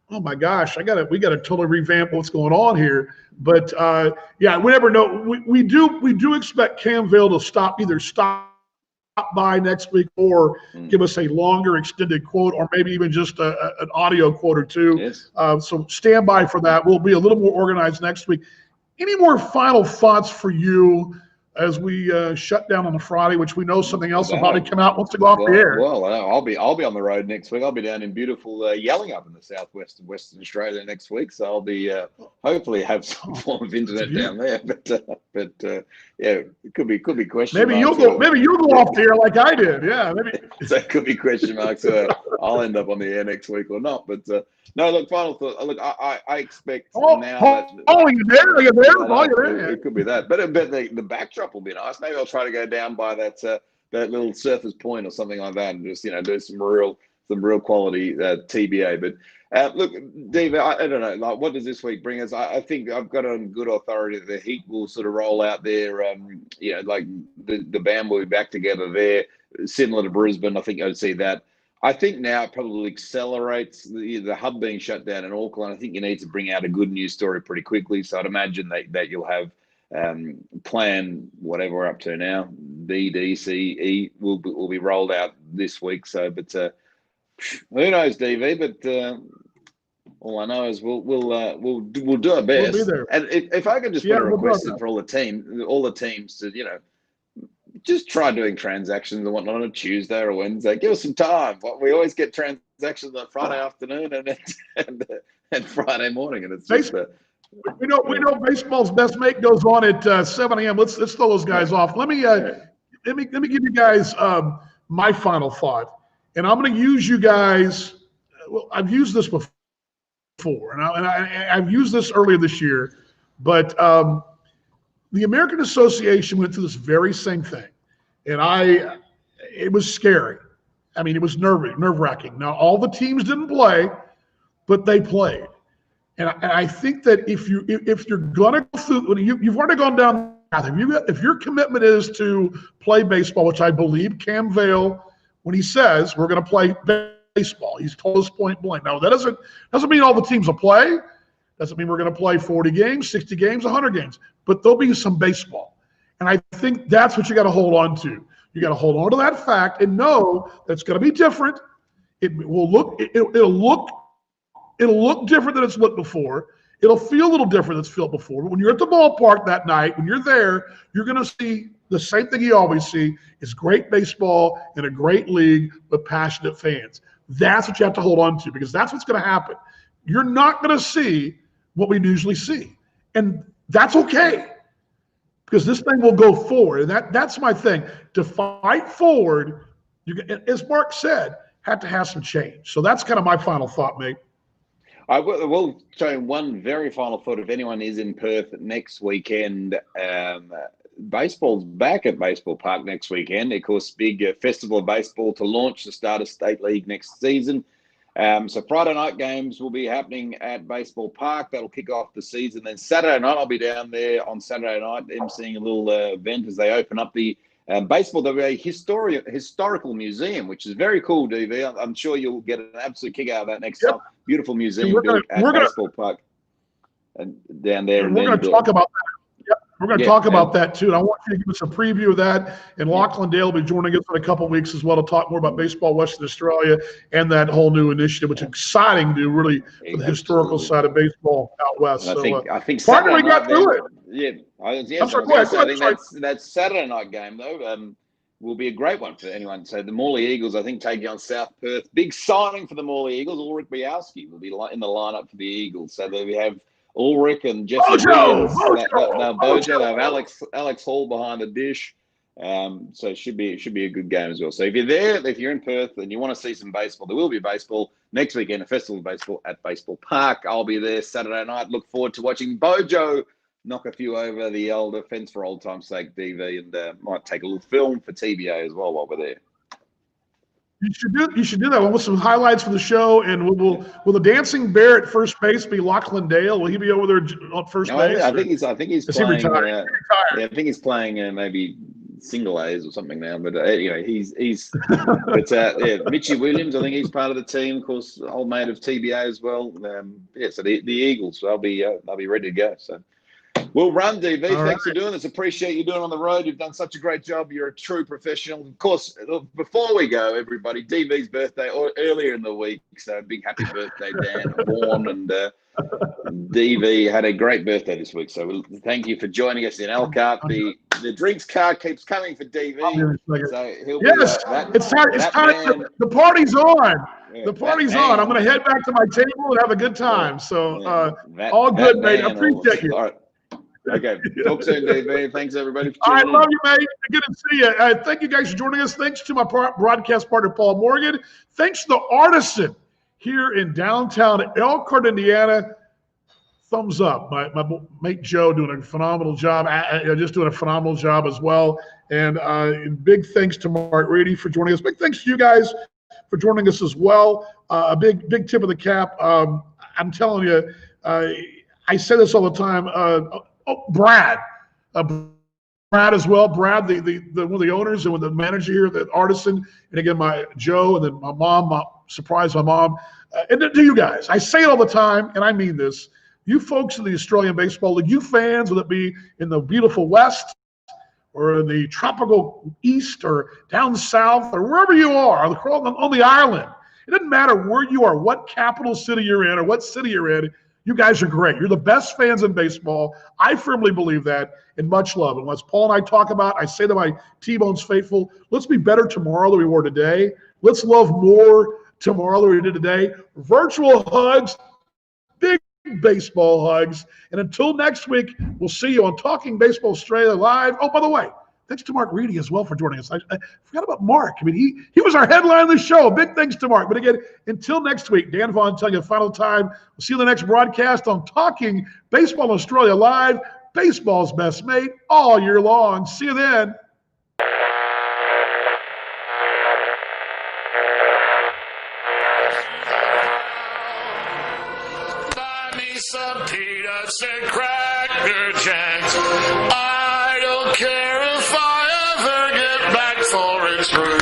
oh my gosh, we got to totally revamp what's going on here. But we never know. We do expect Cam Vale to stop by next week or give us a longer extended quote, or maybe even just an audio quote or two. Yes. So stand by for that. We'll be a little more organized next week. Any more final thoughts for you as we shut down on a Friday, which we know something else will probably come out once to go off the air. Well, I'll be on the road next week. I'll be down in beautiful Yellingup in the southwest of Western Australia next week. So I'll be hopefully have some form of internet down there. But yeah, it could be question Maybe marks. Maybe you'll go off the air like I did. Yeah, maybe. So it could be question marks. I'll end up on the air next week or not. But no, look. Final thought. Look, I expect now that. You're there. You're there. It could be that, but the backdrop will be nice. Maybe I'll try to go down by that little Surfers Point or something like that, and just do some real quality TBA. But look, Dave, I don't know. Like, what does this week bring us? I think I've got on good authority that the Heat will sort of roll out there. Like the band will be back together there, similar to Brisbane. I think I'd see that. I think now it probably accelerates the hub being shut down in Auckland. I think you need to bring out a good news story pretty quickly. So I'd imagine that you'll have plan whatever we're up to now. B, D, C, E will be rolled out this week. So, but who knows, DV? But all I know is we'll do our best. We'll be there. And if I could just put a request in for all the teams to just try doing transactions and whatnot on a Tuesday or a Wednesday. Give us some time. We always get transactions on Friday afternoon and Friday morning, and it's just we know baseball's best mate goes on at 7 a.m. Let's throw those guys off. Let me give you guys my final thought, and I'm going to use you guys. Well, I've used this before, and I've used this earlier this year, but the American Association went through this very same thing, and it was scary. I mean, it was nerve-wracking. Now, all the teams didn't play, but they played. And I think that if you're gonna go through, you've already gone down the path. If your commitment is to play baseball, which I believe Cam Vale, when he says we're going to play baseball, he's told us point blank. Now that doesn't mean all the teams will play. Doesn't mean we're going to play 40 games, 60 games, 100 games. But there'll be some baseball, and I think that's what you got to hold on to. You got to hold on to that fact and know that it's going to be different. It'll look different than it's looked before. It'll feel a little different than it's felt before. But when you're at the ballpark that night, when you're there, you're going to see the same thing you always see is great baseball in a great league with passionate fans. That's what you have to hold on to, because that's what's going to happen. You're not going to see what we usually see. And that's okay, because this thing will go forward. And that's my thing. To fight forward, as Mark said, had to have some change. So that's kind of my final thought, mate. I will show you one very final thought. If anyone is in Perth next weekend, baseball's back at Baseball Park next weekend. Of course, big festival of baseball to launch the start of State League next season. So Friday night games will be happening at Baseball Park. That'll kick off the season. Then Saturday night, I'll be down there on Saturday night emceeing a little event as they open up the baseball. There'll be a historical museum, which is very cool, DV. I'm sure you'll get an absolute kick out of that next time. Beautiful museum built at Baseball Park and down there. We're going to talk about that. Yep. We're going to talk about that too. And I want you to give us a preview of that. And Lachlan Dale will be joining us in a couple of weeks as well to talk more about baseball Western Australia and that whole new initiative, which is exciting to really for the historical side of baseball out west. And I think Saturday night, that Saturday night game though will be a great one for anyone. So the Morley Eagles, I think, taking on South Perth. Big signing for the Morley Eagles. Ulrich Bialski will be in the lineup for the Eagles. So there we have Ulrich and Jesse Williams. Bojo. They have Alex Hall behind the dish. So it should be a good game as well. So if you're there, if you're in Perth and you want to see some baseball, there will be baseball next weekend, a festival of baseball at Baseball Park. I'll be there Saturday night. Look forward to watching Bojo knock a few over the older fence for old time's sake, DV, and might take a little film for TBA as well while we're there. You should do that one with some highlights for the show. And will the dancing bear at first base be Lachlan Dale? Will he be over there on first base? I think he's playing. Retired? Yeah, I think he's playing maybe single A's or something now. But anyway, he's. But Mitchie Williams, I think he's part of the team. Of course, old mate of TBA as well. So the Eagles, they'll be ready to go. So. We'll run, DV. Thanks for doing this. Appreciate you doing it on the road. You've done such a great job. You're a true professional. Of course, before we go, everybody, DV's birthday earlier in the week. So big happy birthday, Dan, Vaughan, and DV had a great birthday this week. So thank you for joining us in Elkhart. The the drinks car keeps coming for DV. I'll be there in a second. So he'll Yes, be that. it's time. It's that time. man- The party's on. Yeah, The party's that on. man- I'm going to head back to my table and have a good time. So, all that good, mate. I man appreciate you. All right. Okay. Talk soon, DV. Thanks, everybody, for All right, tuning in. love you, mate. Good to see you. Thank you guys for joining us. Thanks to my broadcast partner, Paul Morgan. Thanks to the Artisan here in downtown Elkhart, Indiana. Thumbs up. My mate Joe doing a phenomenal job. Just doing a phenomenal job as well. And big thanks to Mark Reedy for joining us. Big thanks to you guys for joining us as well. A big tip of the cap. I'm telling you, I say this all the time. Brad as well. Brad, the one of the owners and the manager here, the Artisan, and again my Joe, and then my mom. Surprise my mom, and to you guys. I say it all the time, and I mean this. You folks in the Australian Baseball League, you fans, whether it be in the beautiful West or in the tropical East or down south or wherever you are on the island, it doesn't matter where you are, what capital city you're in or what city you're in. You guys are great. You're the best fans in baseball. I firmly believe that, and much love. And as Paul and I talk about, I say to my T-Bones faithful, let's be better tomorrow than we were today. Let's love more tomorrow than we did today. Virtual hugs, big baseball hugs. And until next week, we'll see you on Talking Baseball Australia Live. Oh, by the way, thanks to Mark Reedy as well for joining us. I forgot about Mark. I mean, he was our headline of the show. Big thanks to Mark. But again, until next week, Dan Vaughn telling you the final time. We'll see you in the next broadcast on Talking Baseball Australia Live. Baseball's best mate all year long. See you then. Buy me some peanuts and Cracker Jacks. I don't care if I ever get back for its fruit.